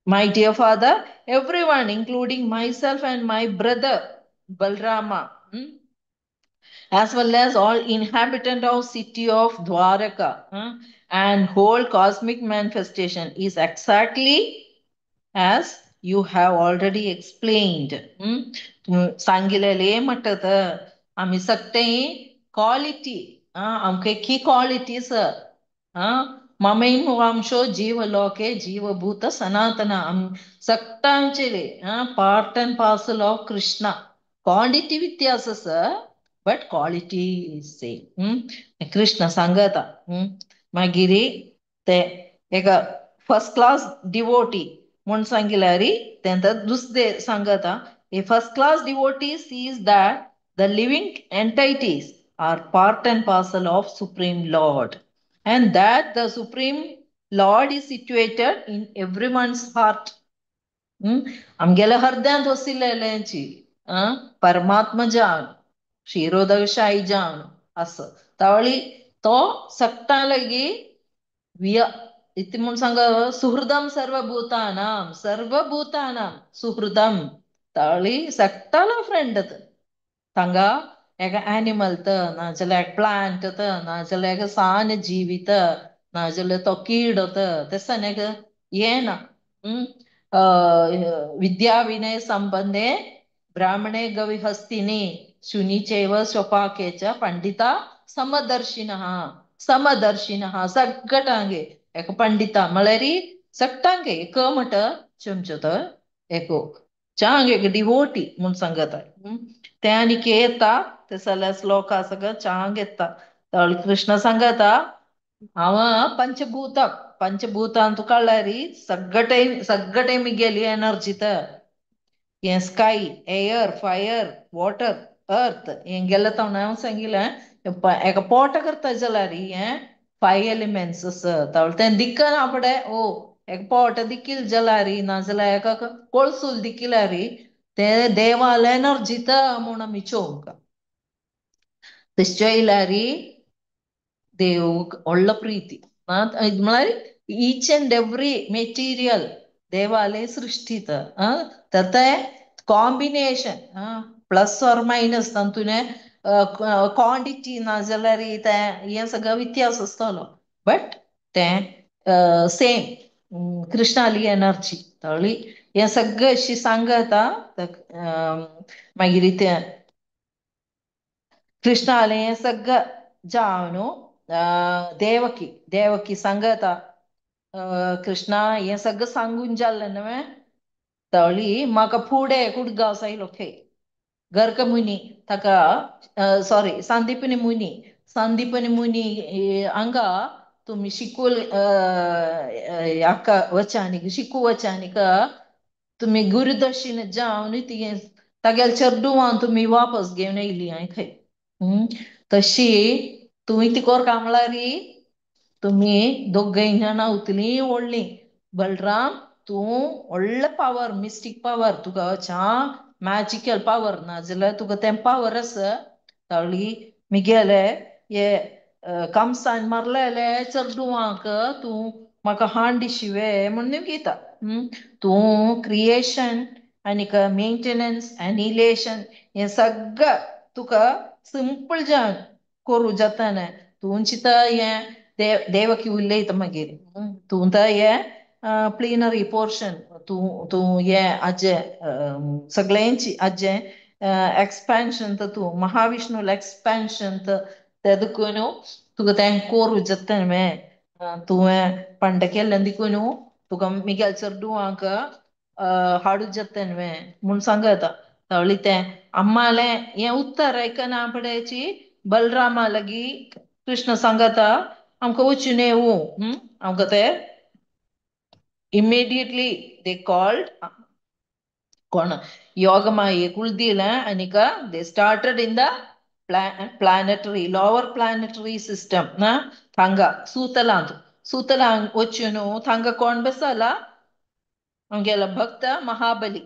[SPEAKER 1] my dear father, everyone including myself and my brother Balrama as well as all inhabitant of city of Dwaraka and whole cosmic manifestation is exactly as you have already explained. सांगिल्लें म्हणटात आमी सगळें quality आमकां की qualities ममैन वंशो जीव लोके जीवभूत सनातना सगळ्यांचे part and parcel of Krishna. Quantity व्यत्यास आसा बट क्वालिटी सेम. कृष्ण सांगता मागीर ते एक फर्स्ट क्लास डिवोटी म्हूण सांगिल्यार तेंत दुसरें सांगता a first class devotee sees that the living entities are part and parcel of Supreme Lord and that the Supreme Lord is situated in everyone's heart. आमगेल्या हृदयांत वसिल्लेंची परमात्मा जावन शिरोदशाई जावन असं तवळी तो सगळ्यां लागीं इति म्हूण सांग सुहृदम सर्वभूतानां सुहृदम तवळी सगळ्यां फ्रेंड तांगा एक एनिमल नाजाल्यार एक प्लांट नाजाल्यार एक सान जिवीत नाजाल्यार तो कीड तेसन एक हें ना. विद्या विनय संबंधे ब्राह्मणे गविहस्तिनी शुनी चैव स्वपाके च पंडिता समदर्शिनः समदर्शिनः सगटांगे एक पंडिता मलरी सकटांगे कमट चमचत एको चांगे एक डिवोटी मुन संगत त्यानी केता तेसला श्लोका सग चांगेता तवल कृष्ण संगत ಅವ ಪಂಚಭೂತ ಪಂಚಭೂತ ಅಂತ ಕಳ್ಳರಿ ಸಗ್ಗಟೆ ಮಿಗೆಲಿ ಎನರ್ಜಿತ ಏನ್ ಸ್ಕೈ ಏರ್ ಫೈರ್ ವಾಟರ್ अर्थ ಹಿಂಗೆಲ್ಲ ತಾವ್ ನಾವು ಸಂಗಿಲ್ಲ एक पोट करता जलारी फाइव एलिमेंट्स तवळते दिक्कन आपडे ओ एक पोट दिक्कील जलारी नाजला एक कोळसूल दिक्किलारी ते देवाल एनर्जीत म्हूण आमी चोवंक तशें इलारी देव ಒಳ್ಳೆ ಪ್ರೀತಿ म्हळ्यार ईच एंड एवरी मेटीरियल देवालय सृष्टीत तर ते कॉम्बिनेशन प्लस और मायनस तातून क्वांटिटी ना जाल्यार हे सगळं व्यत्यास आसतलो बट ते सेम कृष्णाली एनर्जी तळी हे सगळं अशी सांगता मागीर ते कृष्णाले हे सगळं जावनु देवकी देवकी सांगता कृष्णा हे सगळं सांगून जाल्लें न्हय तळी म्हाका फुडें कुडगांव सायलो खे गर्क मुनी ताका सॉरी संदीपनी मुनी हांगा तुमी शिकूल हाका वचानीक शिकू वचानीक तुमी गुरुदक्षिण जावन तागेले चेडूं तुमी वापस घेवन येयली हांय खंय तशी तुमी ती कोर कामळारी तुमी दोगय जाणां उतली ओडली बलराम तूं व्हडले पावर मिस्टीक पावर तुका चा मॅजिकल पावर ना जाल्यार तुका तें पावर आसा तळी मिगेले हे कामसाण मारलेले चेडूवाक तूं म्हाका हांड दिशिवे म्हणून गीता तूं क्रिएशन आनीक मेंटेनन्स एनिलेशन हे सगळं तुका सिंपल जावन करूं जाता न्हय तूं चिता हे देवकी उलयता मागीर तूं तर हे प्लिनरी पोर्शन तूं हे हाजे सगळ्यांची हाजे एक्सपेन्शन तूं महाविष्णू एक्सपेन्शन तेदकून तुका तें करूं जाता न्हय तुवें पंड केल्लें देखून तुका मिगेल चेडूवाक हाडूं जाता न्हय म्हूण सांगता तवळी तें अम्माले हें उत्तर आयकना पडेची बलरामा लागी कृष्ण सांगता आमकां वचून येवूं आमकां ते immediately they called कोण योगमाये कुलदील आनीक they started in the planetary lower planetary system थांगा सुतलांत वचून थांगा कोण बसला आमगेला भक्त महाबली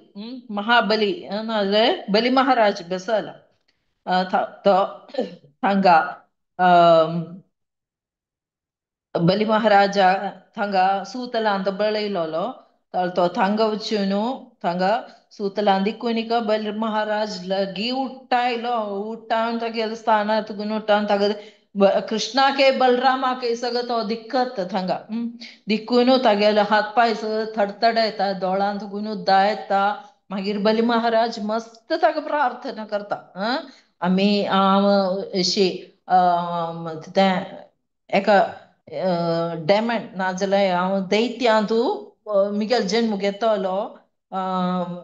[SPEAKER 1] बली महाराज बसला तो थांगा बली महाराजा थांगा सूतलांत बळयलोलो तो थांगा वचून थांगा सूतलांत दिकुनीक बली महाराज लगी उट्टावन तागेले स्थानार उट्टावन ताका कृष्णाके बलरामाके सगळं तो दिक्कत थांगा दिकून तागेले हात पाय थडथड येता दोळांत गुणुद्दा येता मागीर बली महाराज मस्त ताका प्रार्थना करता आमी अशी तें एका डेमन नाजाल्यार हांव दैत्यांत मिगेल जन्म घेतलो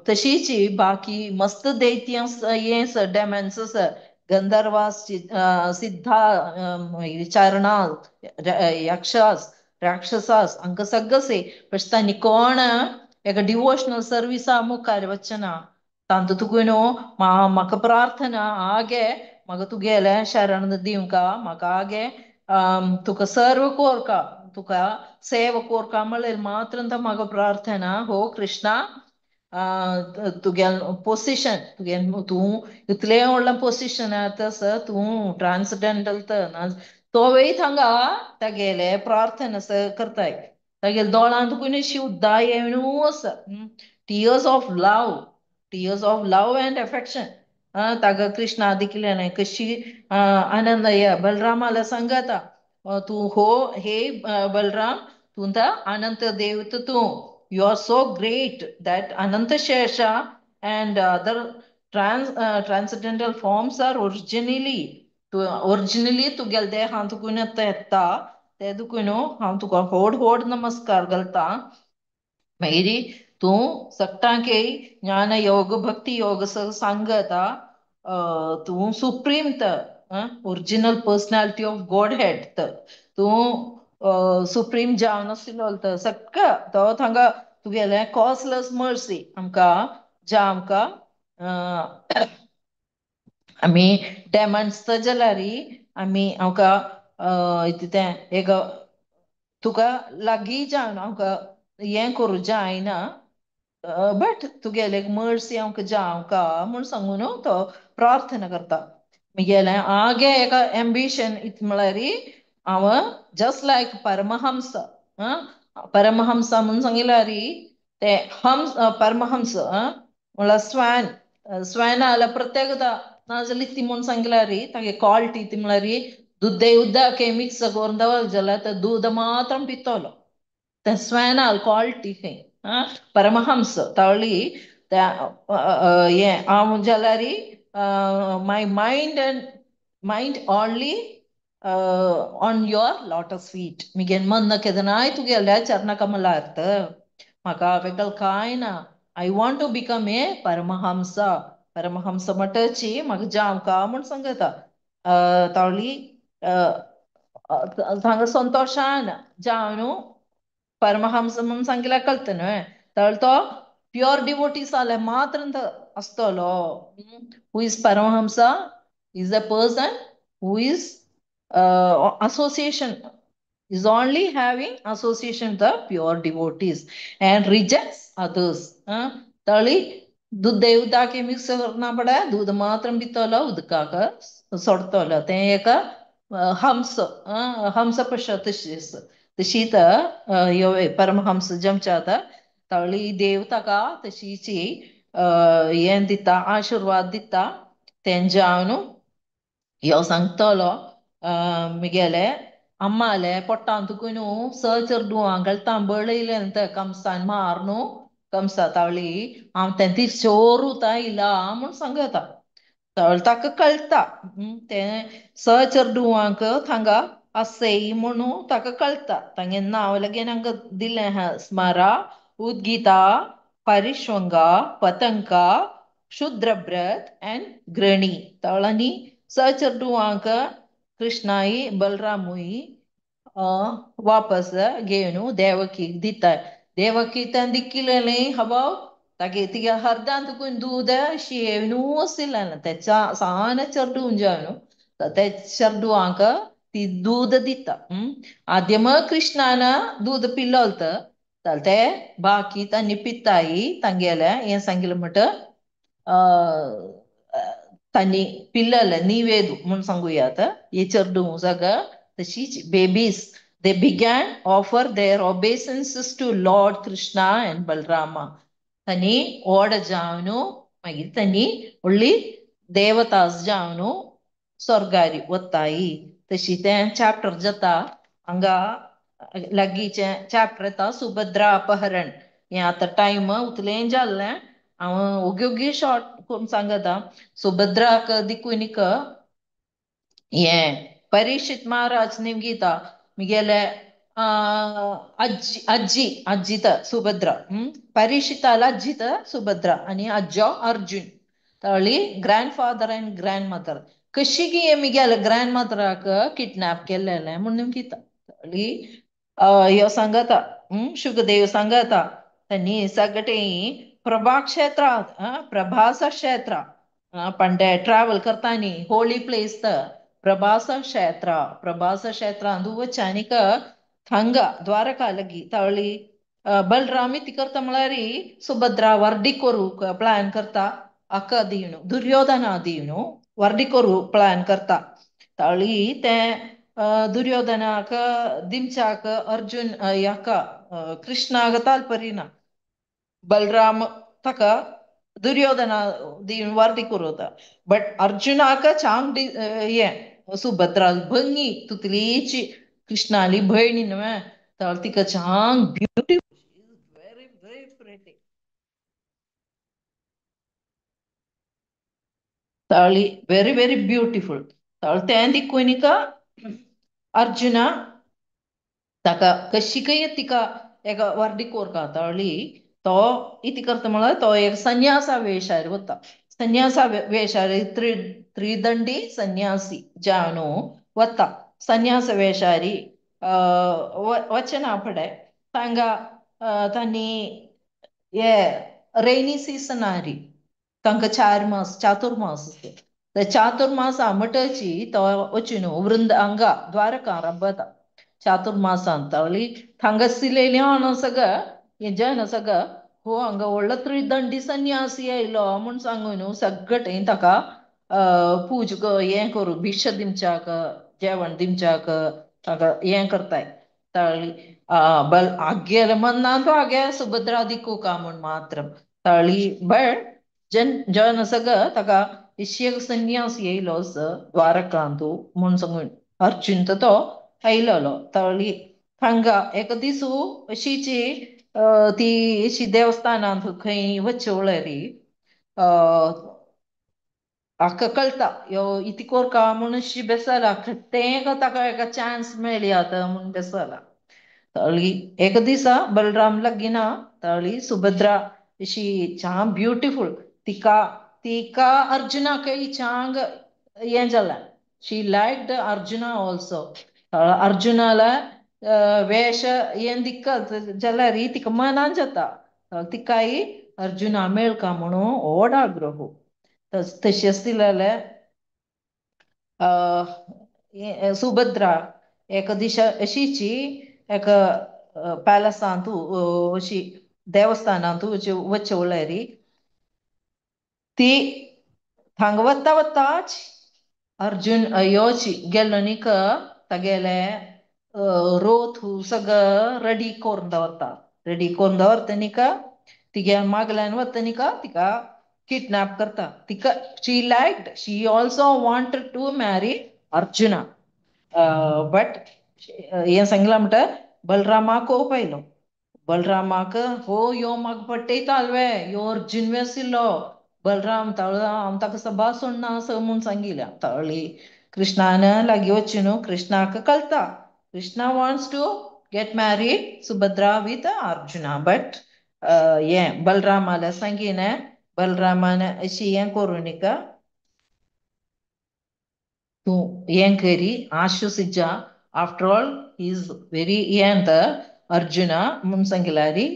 [SPEAKER 1] तशीच बाकी मस्त दैत्यां हे डेमन्स आसा गंधर्वास सिद्धा चारणा यक्षास राक्षसास हांकां सगळें पण तांणी कोण एका डिवोशनल सर्विसा मुखार वचना तांतू तुका म्हाका प्रार्थना आगे म्हाका तुगेले शरण दिवंका म्हाका आगे तुका सर्व कोरका तुका सेव कोरका म्हळ्यार मात्र म्हाका प्रार्थना हो कृष्णा तुगेल पोसिशन तुगेल तूं इतलें व्हडलें पोसिशनार आसा तूं ट्रान्सडेंटल तोवय थांगा तागेले प्रार्थना करताय तागेले दोळांत तुका शिवद्दा येवनू आसा tears of love and affection ताका कृष्णा दिकले न्हय कशी आनंद बलरामाला सांगता तूं हो हे बलराम तूं अनंत देवता तूं you are so great that Ananta Shesha and other transcendental forms are originally originally तुगेले हांव तुकून आतां येता ते देखून हांव तुका व्हड व्हड नमस्कार घालता मागीर तूं सकटां की ज्ञान योग भक्ती योग सांगता तूं supreme original personality of God head तूं सुप्रीम जावन आसलो सक्का तो थांगा तुगेलें कॉसलेस मर्सी आमकां ज्या आमकां आमी डेमॉन्स्ट्रेट जाल्यार आमी आमकां तें एक तुका लागीं जावन आमकां हें करूं जायना बट तुगेले मर्सी आमकां जावका म्हूण सांगून तो प्रार्थना करता म्हगेलें आगे एक एम्बिशन इत म्हळ्यार हांव जस्ट लायक परमहंस परमहंस म्हूण सांगिल्यार ते हंस परमहंस म्हळ्यार स्वान जाल्यार प्रत्येकदा नाजाल्यार ती म्हूण सांगिल्यार तागे क्वालिटी ती म्हळ्यार दुद्दे उदक मिक्स करून दवर जाल्यार ते दूद मात्र पितलो ते स्वान क्वालिटी खंय परमहंस तळी त्या हें हांव जाल्यार my mind only on your lotus feet मिगेन मन केदनाय तुगेल्या चरणा कमलार म्हाका वेगळ कांय ना I want to become a paramahamsa paramahamsa म्हणटची म्हाका जावका म्हूण सांगता तळी हांगा संतोशान जावन परमहंस म्हणून सांगिल्यार कळता न्हय तर तो प्युअर डिवोटीस जाल्यार मात्र आसतलो who is Paramahamsa is a person who is association is only having association with the pure devotees and rejects others तळी दूध उदक मिक्स करना पडे दूध मात्र पितलो उदकाक सोडतलो तें एक हंस हंस पश्य तशीच परमहंस जमच्यात तळी देव ताका तशीची हें दिता आशिर्वाद दिता तें जावन ह्यो सांगतलो म्हगेले अम्माले पोट्टान तुकून चेडूं घालता बळयले कंसान मार न्हू कंसा तावळी हांव तें ती चोरूता इला म्हूण सांगता ताका कळटा तें चेडूंक थांगा असई म्हणू ताका कळटा तांगे नांव लेगीन हांगा दिलें स्मरा उद्गीता परिश्वंगा पतंका शुद्रब्रत एंड ग्रणी तळांनी चेडूंक कृष्णाई बलरामूय वापस घेवन देवकीक दिता देवकी तें दिकिलें हबाव तागे तिगे हरदां तुकून दूद शेवनू आशिल्लें तें सान चेडूं जावन ते चेडूंक ती दूद दिता आद्यम कृष्णान दूद पिल्लोल जाल्यार ते बाकी तांणी पिताय तांगेले हें सांगिल्लें म्हणट तांणी पिल्लले निवेद म्हूण सांगुयात हे चेडूं जागा तशीच babies they began offer their obeisances to Lord Krishna and Balrama तांणी ओड जावन मागीर तांणी व्हडली देवतास जावन स्वर्गारी वताय तशी तें चॅप्टर जाता हांगा लागींचें चॅप्टर येता सुभद्रा अपहरण हें आतां टायम उतलें जाल्लें हांव ओगी शॉर्ट करून सांगता सुभद्राक दिकुनीक हें परीक्षित महाराज निमगीता म्हगेले अज्जी सुभद्रा परीक्षिताला अज्जी सुभद्रा आनी अज्जो अर्जुन तळी ग्रँडफादर एंड ग्रँडमदर कशी की म्हगेले ग्रँडमदराक किडनॅप केल्लें म्हूण निमगीता तळी ह्यो सांगता शुकदेव सांगता तांणी सगळें प्रभा क्षेत्रांत प्रभास क्षेत्र पंडे ट्रॅवल करता न्ही होली प्लेस प्रभास क्षेत्रांत वचानीक थंगा द्वारका लागीं तळी बलराम ती करता म्हळ्यार सुभद्रा वर्डी करूंक प्लॅन करता हाका दिवन दुर्योधना दिवन वर्डी करूंक प्लॅन करता तळी तें दुर्योधनाक दिमच्याक अर्जुन हाका कृष्णाक तालपरी ना बलराम ताका दुर्योधना दिवन वर्डी करूता बट अर्जुनाक चांग हें सुभद्रा भंगी तुतलीची कृष्णाली भयणी न्हय तर तिका चांग ब्युटिफूल वेरी वेरी प्रिटी ताळी वेरी वेरी ब्युटिफूल तें दिक्कुनिका अर्जुना ताका कशी काय तिका एका वार्डी कोरता तळी तो इति करता म्हळ्यार तो एक संन्यासा वेशार वता संन्यासा वेशार त्रिदंडी सन्यासी जावनु वता ಸನ್ಯಾಸ ವೇಷಾರಿ ವಚನ ಪಡೆ ತಂಗ ತನ್ನಿ ಏ ರೈನಿ ಸೀಸನ್ ಆರಿ ತಂಗ ಚಾತುರ್ಮಾಸ ಚಾತುರ್ಮಾಸ ಅಮಟಚಿ ತ ವಚನು ವೃಂದ ಅಂಗ ದ್ವಾರಕ ರಬ್ಬತ ಚಾತುರ್ಮಾಸ ಅಂತ ಅವಳಿ ತಂಗಸಿಲೇನೆ ಸಗ ಜನ ಸಗ हो हांगा व्हडलो त्रिदंडी सन्यासी आयलो म्हूण सांगून सगळे ताका पूज हें करूं भिक्षा दिवच्याक जेवण दिवच्याक ताका हें करताय ताळी बल आगे मन्ना तो आगे सुभद्रा दिक्कू का म्हूण मात्र ताळी बट जन सग ताका इश्यक सन्यास येयलो द्वारकांतू म्हूण सांगून अर्जुन तो आयलोलो ताळी हांगा एक दिसू अशीची ती अशी देवस्थानांत खंय वच्चे उळरी हाका कळटा यो इति कोरका म्हूण अशी बेसला तें ताका एका चान्स मेळ्ळी आतां म्हूण बेसला ताळी एक दिसा बलराम लगिना ताळी सुभद्रा अशी चा ब्युटिफूल तिका तिका अर्जुनाकय चांग हें जालें शी लायक्ड अर्जुना ऑल्सो अर्जुनाला वेश हें दिक्क जाल्यार तिका मनान जाता तिकाय अर्जुना मेळका म्हणून व्हड आग्रह तशी आसलेले सुभद्रा एक दिशा अशीची एक प्यालेसांतू अशी देवस्थानांतू वच्चे उळरी ती थांग वता वताच अर्जुन योची गेल्लो नीक तागेले रोथ सग रेडी करून दवरता रेडी करून दवरता नीक तिगे मागल्यान वता नीक तिका किडनॅप करता तिका she liked she also wanted to marry Arjuna but हें सांगला म्हणटा बलरामाक कोप आयलो बलरामाक हो यो म्हाका पट्टयता अल्वे यो अर्जुन वेसिल्लो बलराम ताळ हांव ताका सभा सोडना स म्हूण सांगिल्या ताळी कृष्णान लागीं वची न्हू कृष्णाक कळटा Krishna wants to get married Subhadra with Arjuna but हें बलरामाला सांगीन बलरामान अशी हें करूं निका तूं हें करी आश्वसिजा after all he is very हें अर्जुना म्हूण सांगिल्यारी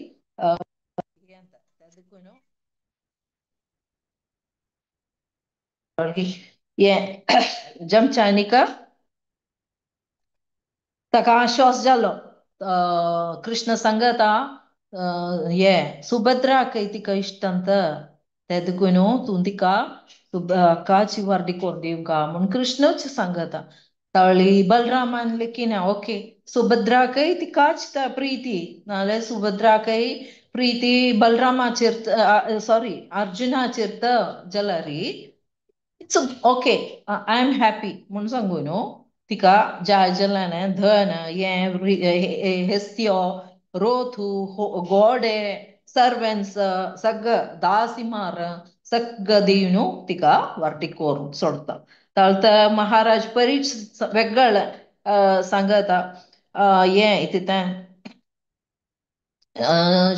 [SPEAKER 1] जमचानिका ताका आश्वास जालो कृष्ण सांगता ये सुभद्राक तिका इश्टंत ते देखून तूं तिका काची वार्डी कोरून दिवका म्हूण कृष्णच सांगता ताळी बलरामान लेकीन ओके सुभद्राकय तिकाच प्रीती नाल्यार सुभद्राकय प्रीती बलरामाचेर सॉरी अर्जुनाचेर जाल्यारी it's okay I am happy म्हूण सांगू न्हू तिका जाय जाल्यार धन हें हेस्त्यो रोथू गोडे सर्वेंट्स सगळं दासीमार सगळं दिवन तिका वार्टी कोरून सोडता ताळत महाराज परीक्ष वेगळ सांगता हें तिथं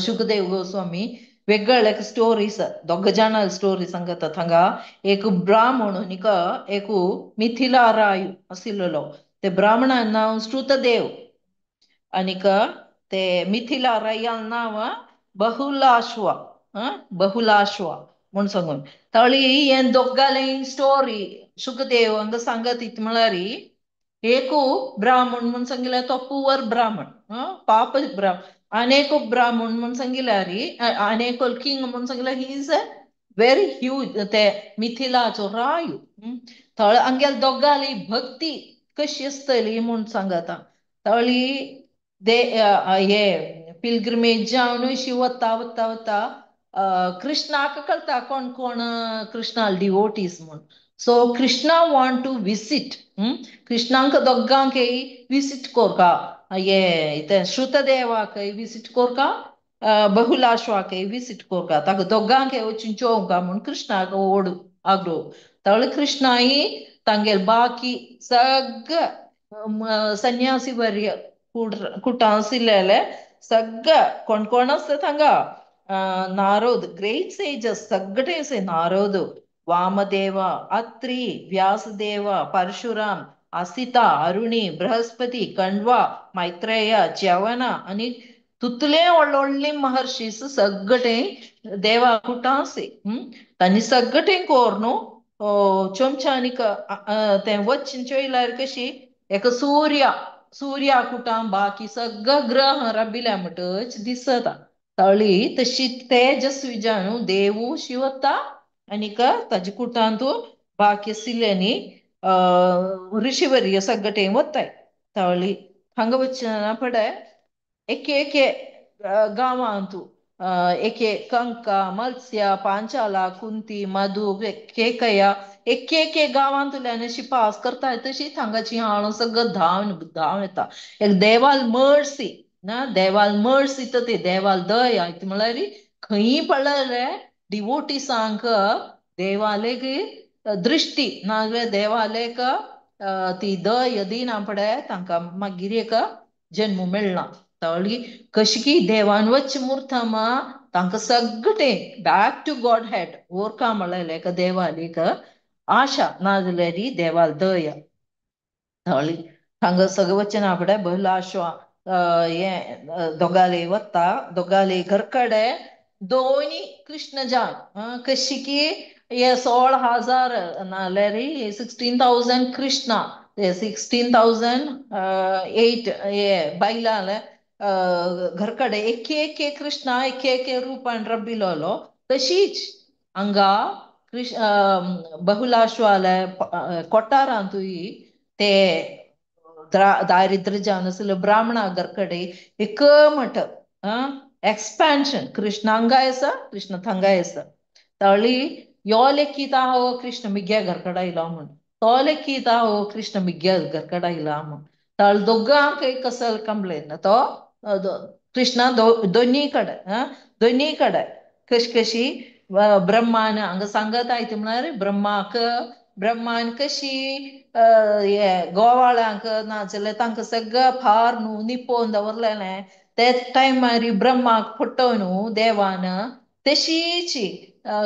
[SPEAKER 1] शुकदेव गोस्वामी वेगळ एक स्टोरीज दोग जाण स्टोरी सांगता हांगा एक ब्राह्मण न्हिक एक मिथिला राय आशिल्लो ते ब्राह्मणान नांव श्रुतदेव आनीक ते मिथिला रायान नांव बहुलाश्व बहुलाश्व म्हूण सांगून ताळी हें दोगालें स्टोरी शुकदेव हांगा सांगत इत म्हळ्यार एक ब्राह्मण म्हूण सांगिल्यार तो पुवर ब्राह्मण पाप ब्राह्मण अनेक ब्राह्मण म्हूण सांगिल्यार अनेक किंग म्हूण सांगिल्यार he is a very huge ते मिथिलाचो राय थळ हांगेल दोगाली भक्ती कशी आसतली म्हूण सांगता तळी दे हे पिलग्रिमेज जावन अशी वता वता वता कृष्णाक कळटा कोण कोण कृष्णाल डिवोटीज म्हूण so Krishna want to visit कृष्णांक दोगांकय विसीट कोरका ये श्रुतदेवाकय विसीट कोरका बहुलाश्वाकय विसीट कोरका ताका दोगांकय वचून चोवका म्हूण कृष्णाक ओड ಆಗ್रो तवळ कृष्णाई तांगेल बाकी सगळ संन्यासी वर्य कुटां आसिल्लेले सगळ कोण कोण आसता थांगा नारद ग्रेट सेजस सगळे से नारद वामदेव अत्रि व्यासदेव परशुराम असिता अरुणी बृहस्पती कण्वा मैत्रेय च्यवನ आणि तुतले ಒಳ್ಳೊಳ್ಳೆ महर्षीस सगळे देवा कुटांसे तांणी सगळे कोरनु चोमचानीक ते वचन चोयल्यार कशी एक सूर्या कुटां बाकी सगळं ग्रह रबिल्या म्हणटच दिसता तळी तशी तेजस्विजानु देवू शिवता आनीक ताजे कुटांतू बाकी आशिल्ल्यांनी ऋषिवर्य सगळे वताय तळी हांगा वचना पडे एके गांवांतू एके कंका मत्स्य पांचाला कुंती मधु केकया एके गांवांतल्यान अशी पास करता तशी हांगाची हांव सगळं धांवन येता एक देवाल मर्सी ना देवाल मर्सी तर ते देवाल दय आयत म्हळ्यार खंय पडले डिवोटिसांक देवालेक दृष्टी नाजाल्यार देवालेक ती दय दिना पडे तांकां मागीर एक जन्म मेळना तळी कशी की देवान वच मुर्तमा तांकां सगळे बॅक टू गॉड हेड ओरका म्हळ्यार देवालीक आशा नाजाल्यार देवाल दय तळी हांगा सगळं वचना फुडें भलाश्वा दोगाले वता दोगाले घरकडे दोनी कृष्णजान कशी की हे 16,000 नाल्यार 16,000 कृष्णा 16,008 बायलां घरकडे एके कृष्णा एके रुपान रबिलोलो तशीच हांगा बहुलाश्वाल कोठारांतूय ते दारिद्र्य जावन आसले ब्राह्मणागरकडे एक मठ एक्सपेन्शन कृष्णांगाय आसा कृष्ण थंगाय आसा तळी यो लेखीत आहो कृष्ण मिग्या घरकडे आयलो म्हण तो लेखीत आहो कृष्ण मिग्या घरकडे आयला म्हण तळ दोगांक एक कसल कंप्लेन तो कृष्णा दोनी कಡೆ कशी ब्रह्मान हांगा सांगत आयत म्हळ्यार ब्रह्मान कशी गोवाळ्यांक नाजाल्यार तांकां सगळं फार न्हू निपोवन दवरलेलें ते टायमार ब्रह्माक फटो न्हू देवान तशीच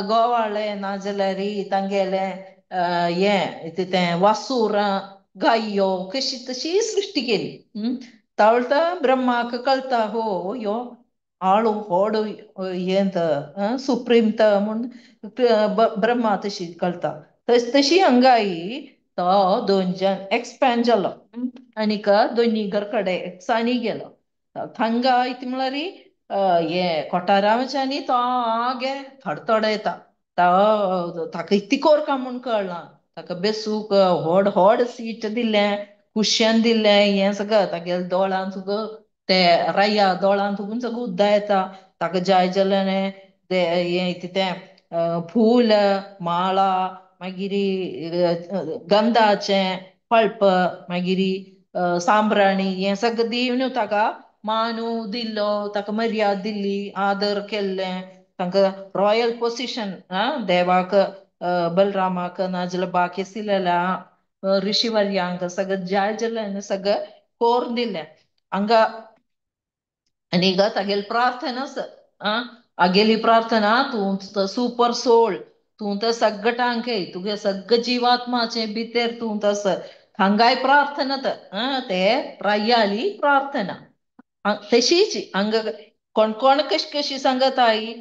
[SPEAKER 1] गोवाळे नाजाल्यार तांगेले तें वासूर गायो कशी तशी सृश्टी केली तवळता ब्रह्माक कळता हो यो आळू होड येंत सुप्रीम म्हूण ब्रह्मा तशी कळता तशी हंगाई तो दोन जन एक्सपॅन्ड जालो आनीक दोनी घरकडे एकसानी गेलो थंगा इत म्हळ्यार कोठारा वच्चांनी तो आगे थडथड येता ताका इतिकोर का म्हूण कळना ताका बेसूक व्हड सीट दिल्लें कुशन दिल्लें हें सगळं तागेले दोळांत ते राया दोळांत सगळं उद्दा येता ताका जाय जाल्यार तें फूल माळा मागीर गंधाचें पळप मागीर सांब्राणी हें सगळं दिवन ताका मानू दिल्लो ताका मर्याद दिल्ली आदर केल्लें तांकां रॉयल पोसिशन देवाक बलरामाक नाजाल्यार बाकी आशिल्ल्या ऋषिवर्यांक सगळं जाय जाल्यार सगळं कोरून दिल्लें हांगा आनीक तागेली प्रार्थना आगेली प्रार्थना तूं सुपर सोल तूं तर सगळ्यांक तुगे सगळं जिवात्माचे भितर तूं तस हांगाय प्रार्थना ते रायाली प्रार्थना तशीच हांगा कोण कशी सांगत आई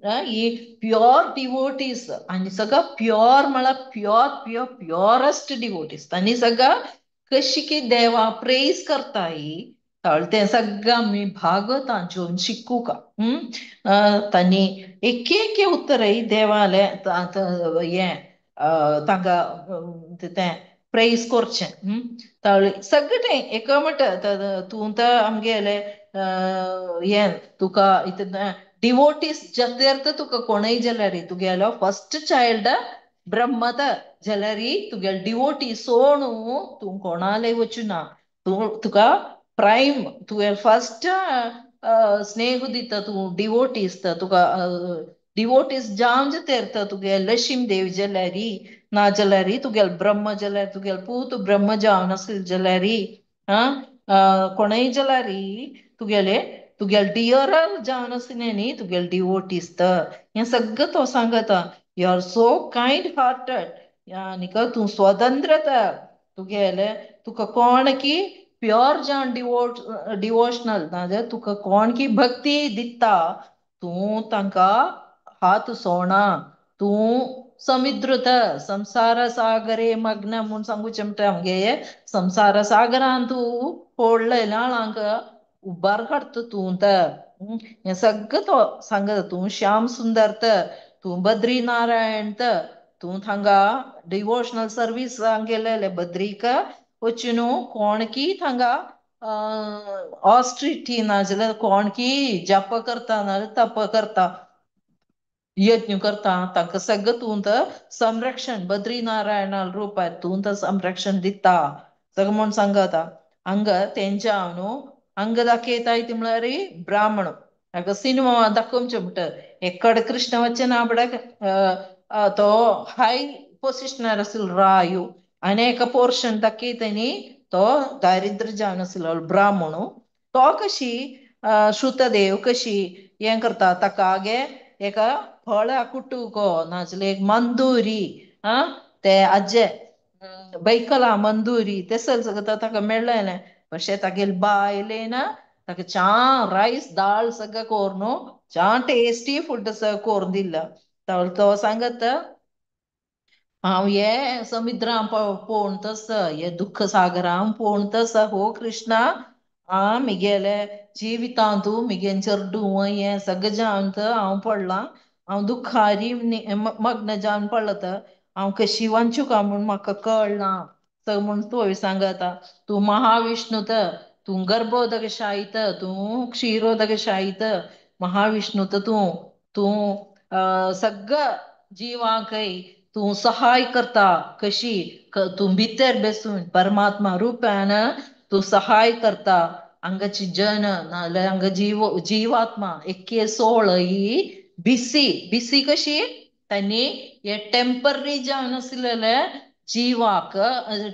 [SPEAKER 1] ही प्युअर डिवोटीज आनी सगळं प्युअर म्हळ्यार प्युअरेस्ट डिवोटीज तांणी सगळं कशी की देवा प्रेज करताय तें सगळं आमी भागवतांच्योन शिकू का तांणी एके उत्तराय देवाले हें तांकां तें प्रेज करचें सगळें एक म्हणटा तूं तर आमगेले हें तुका डिवोटीस जर तर तुका कोणय जाल्यार तुगेलो फर्स्ट चायल्ड ब्रह्मत जाल्यार तुगेले डिवोटी सोणू तूं कोणालय वचुना तुका प्रायम तुवें फर्स्ट स्नेह दिता तूं डिवोटीस तुका डिवोटीस जांज तेरता तुगे लक्ष्मी देव जल्यारी ना जल्यारी तुगेल ब्रह्म जल्यार तुगेल पूत ब्रह्म जावन असेल जल्यारी कोणय जल्यारी तुगेले तुगेल डियर जावन असले न्ही तुगेल डिवोटीस तर हें सगळं तो सांगता you are so kind hearted आनीक तूं स्वतंत्रता तुगेले तुका कोण की प्युअर जावन डिवोशनल नाजाल्यार तुका कोण की भक्ती दिता तूं तांकां हात सोडना तूं समुद्रत संसार सागरे मग्न म्हूण सांगूचे म्हणटा आमगे संसार सागरान तूं पडलय लाळांक उबार काडता तूं तर हें सगळं तो सांगता तूं श्याम सुंदर तर तूं बद्री नारायण तर तूं थांगा डिवोशनल सर्वीस गेलेले बद्रीक वचून कोण की थांगा ऑस्ट्रिटी नाजाल्यार कोण की जप करता नाजाल्यार तप करता यज्ञ करता तांकां सगळं तूं तर संरक्षण बद्री नारायण रूपार तूं तर संरक्षण दिता सगळं म्हूण सांगता हांग तेंच्या न्हू हांग दाखयताय ती म्हळ्यार ब्राह्मण हाका सिनेमा दाखोवचे म्हणटा एकडे कृष्ण वचन आपणाक तो हाय पोजिशनार आसलो रायू आनी एका पोर्शन दाखयता न्ही तो दारिद्र्य जावन आसलो ब्राह्मण तो कशी श्रुतदेव कशी हें करता ताका गे एका फळ कुटुको नाजाल्यार एक मंदुरी ते आजे बैकला मंदुरी ते सगळं ताका मेळ्ळें अशें तागेली बायल ना ताका च्या रायस दाळ सगळं कोर न्हू च्या टेस्टी फूड कोरून दिला तो सांगत हांव हे समुद्रान पोवण तस हे दुख्ख सागरान पोवण तस हो कृष्णा मिगेले जिवितांतू मिगेन चेडू हें सगळें जावन हांव पडलां हांव दुख्खारी मग्न जावन पडलां तर हांव कशी वांचुका म्हूण म्हाका कळना म्हूण तो सांगता तूं महाविष्णू तर तूं गर्भोदकशाही तर तूं क्षीरोदकशाही तर महाविष्णू तर तूं सगळं जिवांकय तूं सहाय करता कशी तूं भितर बसून परमात्मा रुपान तूं सहाय करता हांगाची जन नाजाल्यार हांगा जिवात्मा एक्के सोळ ही बिसी कशी तांणी हे टेम्पररी जावन आसलेले जिवाक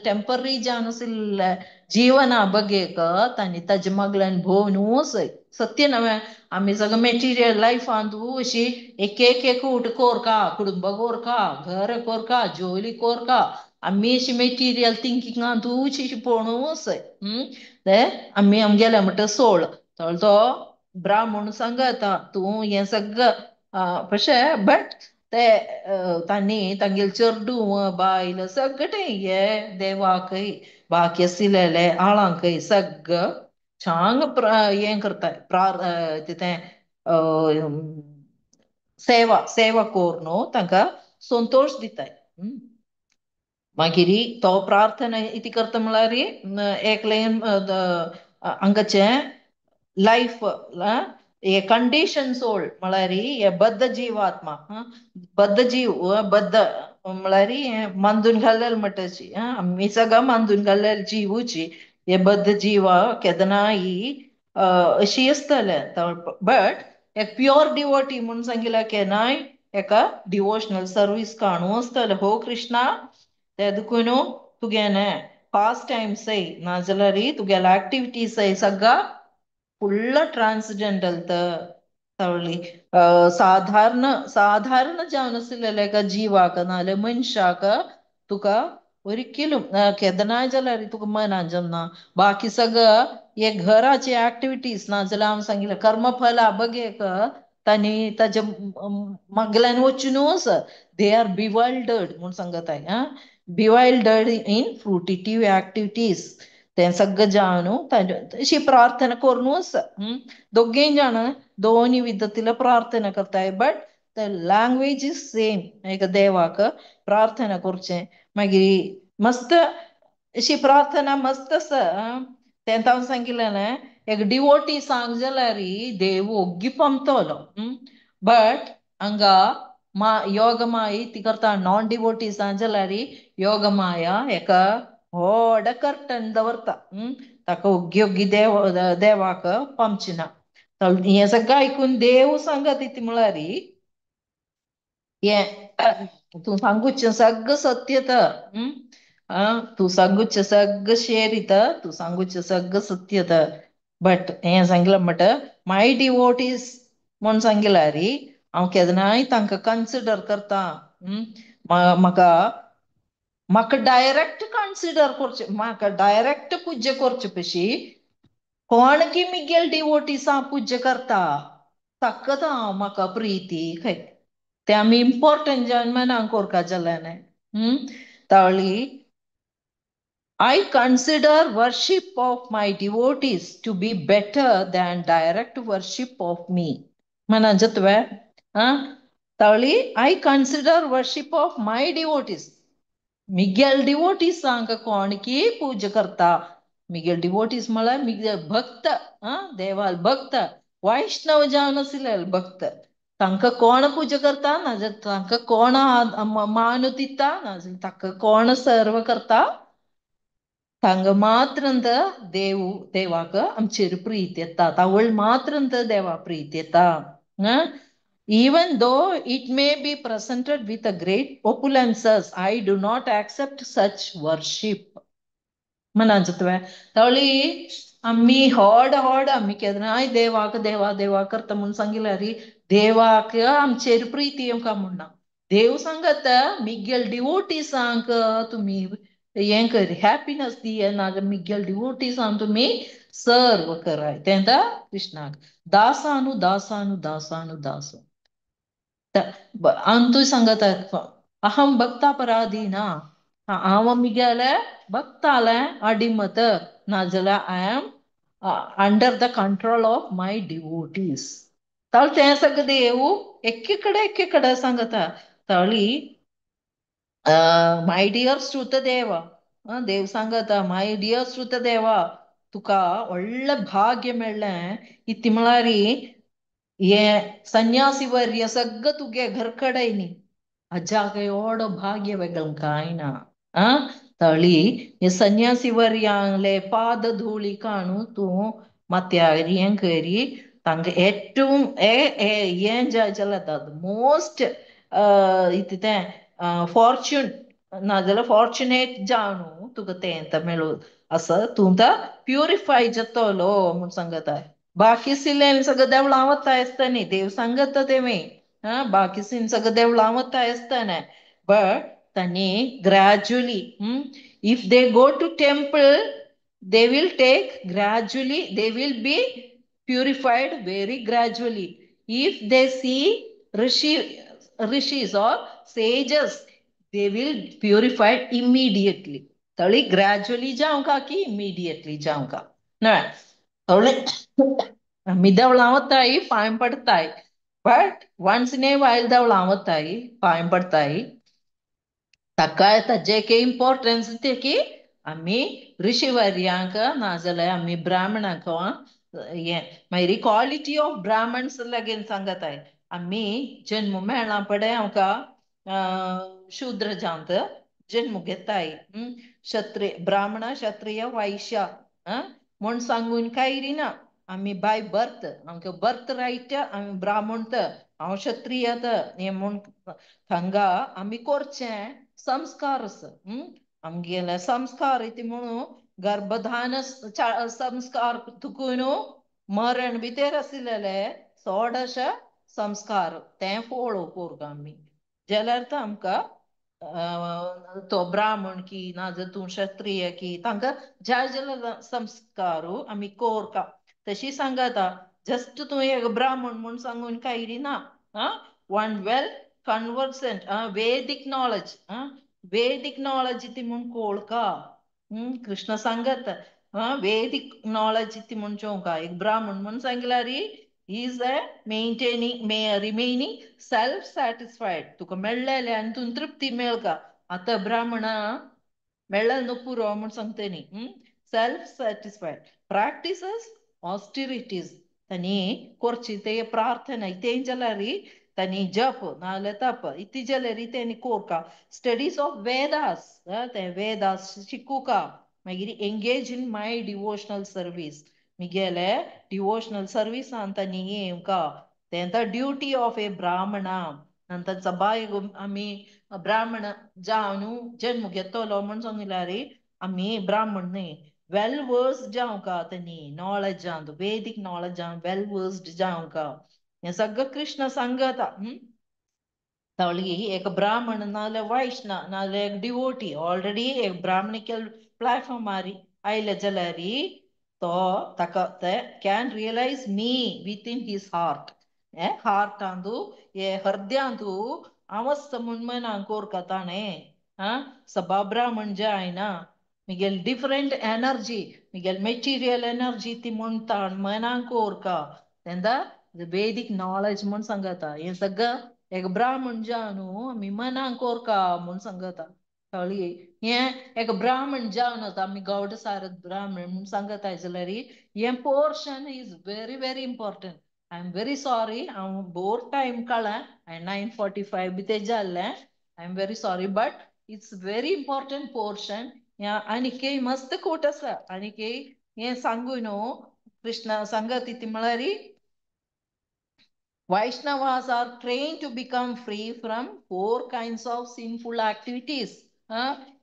[SPEAKER 1] टेम्पररी जावन आसलेले जिवना बगेक तांणी ताजे मगल्यान भोवनू सत्य नव्हे आमी सगळं मेटिरियल लायफान तूं अशी एक कोरका कुडुंब कोरका घर कोरका जोली कोरका आमी अशी मेटिरियल थिंकिंगान तूं पळोवनू ते आमी गेले म्हणटा सोळ तो ब्राह्मण सांगता तूं हें सगळं कशें बट ते तांणी तांगेले चेडू बायल सगळे हे देवाकय बाकी आशिल्ले आळांकय सगळं छान हें करताय तें सेवा कोर न्हू तांकां संतोष दिताय मागीर तो प्रार्थना इती करता म्हळ्यार एक लायन हांगाचे लायफ हे कंडिशन सोल म्हळ्यार हे बद्ध जिवात्मा बद्ध जीव बद्ध म्हळ्यार मांदून घाल्लेले म्हणटाची आमी सगळं मांदून घाल्लेले जिवूची हे बद्ध जिवा केदनाय अशी आसतले बट एक प्युअर डिवोटी म्हणून सांगितलं केन्नाय एका डिवोशनल सर्वीस काणू आसतले हो कृष्णा ते देखून तुगेले पास्ट टायम्स नाजाल्यार तुगेले एक्टिविटीज सगळं फुल्ल ट्रान्सजेंडल तवळी साधारण जावन आसलेले एका जिवाक नाजाल्यार मनशाक तुका ಒರಿಕೆಲು केदनाय जाल्यार तुका मनान जमना बाकी सगळं हे घराचे ऍक्टिव्हिटीज नाजाल्यार हांव सांगिल्लें कर्मफला बगेक तांणी ताजे मगल्यान वचूनच दे आर बिवायल्डर्ड म्हूण सांगताय बिवायल्डर्ड इन फ्रुटिटीव ऍक्टिव्हिटीज तें सगळं जावन अशी प्रार्थना करूनच दोगेय जाण दोन्ही विधतीला प्रार्थना करताय but the language is same एक देवाक प्रार्थना करचें मागीर मस्त अशी प्रार्थना मस्त आसा तें हांव सांगिल्लें एक डिवोटी सांग जाल्यार देव ओग्गी पंपतलो बट हांगा योग माय ती करता नॉन डिवोटी सांग जाल्यार योग माया एका व्हड कर्टन दवरता ताका ओग्गी ओग्गी देवाक पंपचिना हें सगळं आयकून देव सांगत इती म्हळ्यार ये तू सांगूच सगळं सत्यत तू सांगूच सगळं शेरित तू सांगूच सगळं सत्यत बट हें सांगला मट माय डिवोटीज म्हूण सांगिला री हांव केदनाय तांकां कन्सिडर करता म्हाका म्हाका डायरेक्ट कन्सिडर करचे म्हाका डायरेक्ट पूज्य करचे पशी कोण की मिगेल डिवोटीसां पूज्य करता ताकत हांव म्हाका प्रिती खंय ते आमी important जन्मनाक Korka जाल्याने ताळी I consider worship of my devotees to be better than direct worship of me. Manajatwe, Tali, I consider worship of my devotees. Miguel devotees सांग कोण की पूजा करता मिगेल डिवोटीज म्हळ्यार मिगेल भक्त देवाल भक्त वैष्णव जावन आशिल्ले भक्त तांकां कोण पूजा करता नाजाल्यार तांकां कोण मान दिता नाजाल्यार तांकां कोण सर्व करता तांग मात्रंत देवाक आमचेर प्रीत येता तावळ मात्रंत देवा प्रीत येता even though it may be presented with a great opulences I do not accept such worship मनाजतवे तवळी आम्ही हॉड आम्ही केदनाय देवाक देवा देवा करता म्हणून सांगिला री देवाक आमचेर प्रीती येवका म्हणना देव सांगत मिगेल डिवोटीसांक तुम्ही हें कर हॅपीनेस दिये नाजाल्यार मिगेल डिवोटीसांक तुम्ही सर्व कराय तेंदा कृष्णाक दासानु दासानु दासानु दास अंतू सांगत अहम भक्तापराधीना हांव मिगेले भक्ताले अडिमत नाजाल्यार I am under the control of my devotees ताळ तें सगळं देव एके सांगता ताळी माय डियर श्रुतदेवा देव सांगता माय डियर श्रुतदेवा तुका ಒಳ್ಳೆ ಭಾಗ್ಯ मेळ्ळें इति म्हळ्यार ये सन्यासी वर्य सगळं तुगे घरकडेनी अजाग एवढं भाग्य वेगळं काय ना तळी हे सन्यासी वर्यांगले पाद धूळी काणू तूं मत्यार हें करी तांकां ഏറ്റവും हें जाल्यार मोस्ट इति तें फॉर्च्यून नाजाल्यार फॉर्च्युनेट जावन तुका तें मेळून असं तूं प्युरिफाय जातलो म्हूण सांगता बाकी सिलेन सगळं देवळावता आसतानी देव सांगता तेमी बाकी सिन सगळं देवळावता आसताना बट तांणी gradually if they go to temple they will take gradually they will be purified very gradually if they see rishis or sages they will purify immediately तळी gradually जावंका की immediately जावंका ना तळी आमी देवळावताय पांय पडताय but once in a while देवळावताय पांय पडताय ताका ताजें इम्पॉर्टन्स ते की आमी ऋषिवर्यांक नाजाल्यार आमी ब्राह्मणांक हें मागीर इक्वॉलिटी ऑफ ब्राह्मण्स लागीं सांगताय आमी जन्म मेळना पडे आमकां शूद्र जावंत जन्म घेताय क्षत्रिय ब्राह्मण क्षत्रिय वैश्य म्हूण सांगून कांय ना आमी बाय बर्थ आमकां बर्थ रायट आमी ब्राह्मण हांव क्षत्रिय हें म्हूण हांगा आमी करचें संस्कार आमगेले संस्कार इति म्हणून गर्भधान संस्कार तुकून मरण भितर आशिल्ले 16 संस्कार ते फॉलो करता आमी जाल्यार आमकां तो ब्राह्मण की नाजाल्यार तूं क्षत्रिय की तांकां ज्या संस्कार आमी करता तशी सांगता जस्ट तूं एक ब्राह्मण म्हूण सांगून कांय ना वन वेल कन्वर्सेंट वैदिक नॉलेज इति म्हूण कोळका कृष्ण सांगत वैदिक नॉलेज इति म्हूण चोवका एक ब्राह्मण म्हूण सांगल्यार is maintaining remaining self satisfied तुका मेळ्ळेलें आनी तूं तृप्ती मेळका आतां ब्राह्मणा मेळ्ळें न्हू पुरो म्हूण सांगता न्ही सेल्फ सॅटिस्फायड प्रॅक्टिसस ऑस्टिरिटीज तांणी करची ते प्रार्थना तें जाल्यार तांणी जप नाजाल्यार तप इति जाल्यार तेणी कोरका स्टडीज ऑफ वेदास ते वेदास शिकुका मागीर engage in my devotional service मिगेले डिवोशनल सर्वीसान तांणी येवका तें ड्युटी ऑफ ए ब्राह्मणा तांचा बायको आम्ही ब्राह्मण जावन जन्म घेतलो म्हण सांगिल्यार आम्ही ब्राह्मण न्ही वेल वर्स्ड जावं का त्यांनी नॉलेजांत वेदीक नॉलेजांत वेल वर्स्ड जावं का हें सगळं कृष्ण सांगता तावळी एक ब्राह्मण नाल्या वैष्णव नाल्या एक डिवोटी ऑलरेडी एक ब्राह्मणिकल प्लॅटफॉर्म मारी आयले जाल्यार तो ताका ते can realise me within his heart heart अंदू ये हृदयांतू अवस्थ मुन्मनांक कोरका ताणे सभा ब्राह्मण जे आयना Miguel different energy Miguel material energy ती म्हणटा मनांक कोरका तेंदा वेदिक नॉलेज म्हण सांगता हे सगळं एक ब्राह्मण जावं आमी मनांक कोरका म्हण सांगता कळ्ळी हे एक ब्राह्मण जावन आमी गौड सारत ब्राह्मण म्हण सांगता जाल्यार हे portion is very very important I am very sorry हांव बोर टायम काळा 9:45 बी ते जाल्ले I am very sorry but it's very important portion आनी मस्त कोट आसा आनी हे सांगू न्हू कृष्णा सांगत ती म्हळ्यार Vaishnavas are trained to become free from 4 kinds of sinful activities.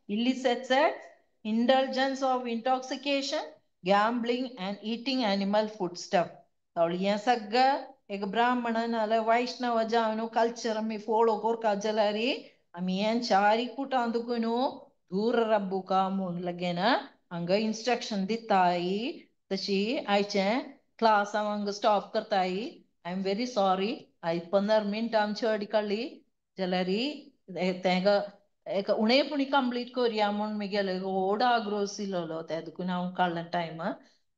[SPEAKER 1] Illicit sex, indulgence of intoxication, gambling, and eating animal foodstuff. हे सगळं एक ब्राह्मण नाल्या वैष्णव जावन कल्चर आमी फॉलो करता जाल्यार आमी हे चारी कुटां दुखून दूर रब्बुका म्हूण लगेन हांगा इन्स्ट्रक्शन दिताय तशी आयचे क्लास हांव स्टॉप करताय I am very sorry 15 minute आमची अडी काडली जाल्यार तेका एक उणेपणी कंप्लीट करया म्हूण म्हगेलो व्हड आग्रोस इल्लो त्या देखून हांव काडला टायम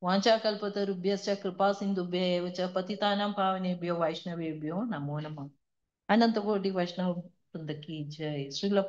[SPEAKER 1] वाचा कल्पतरुभ्यश्च कृपा सिंधुभ्य च पतितानां पावनेभ्यो वैष्णवेभ्यो नमो नमः अनंत कोटि वैष्णव वृंद की जय श्रील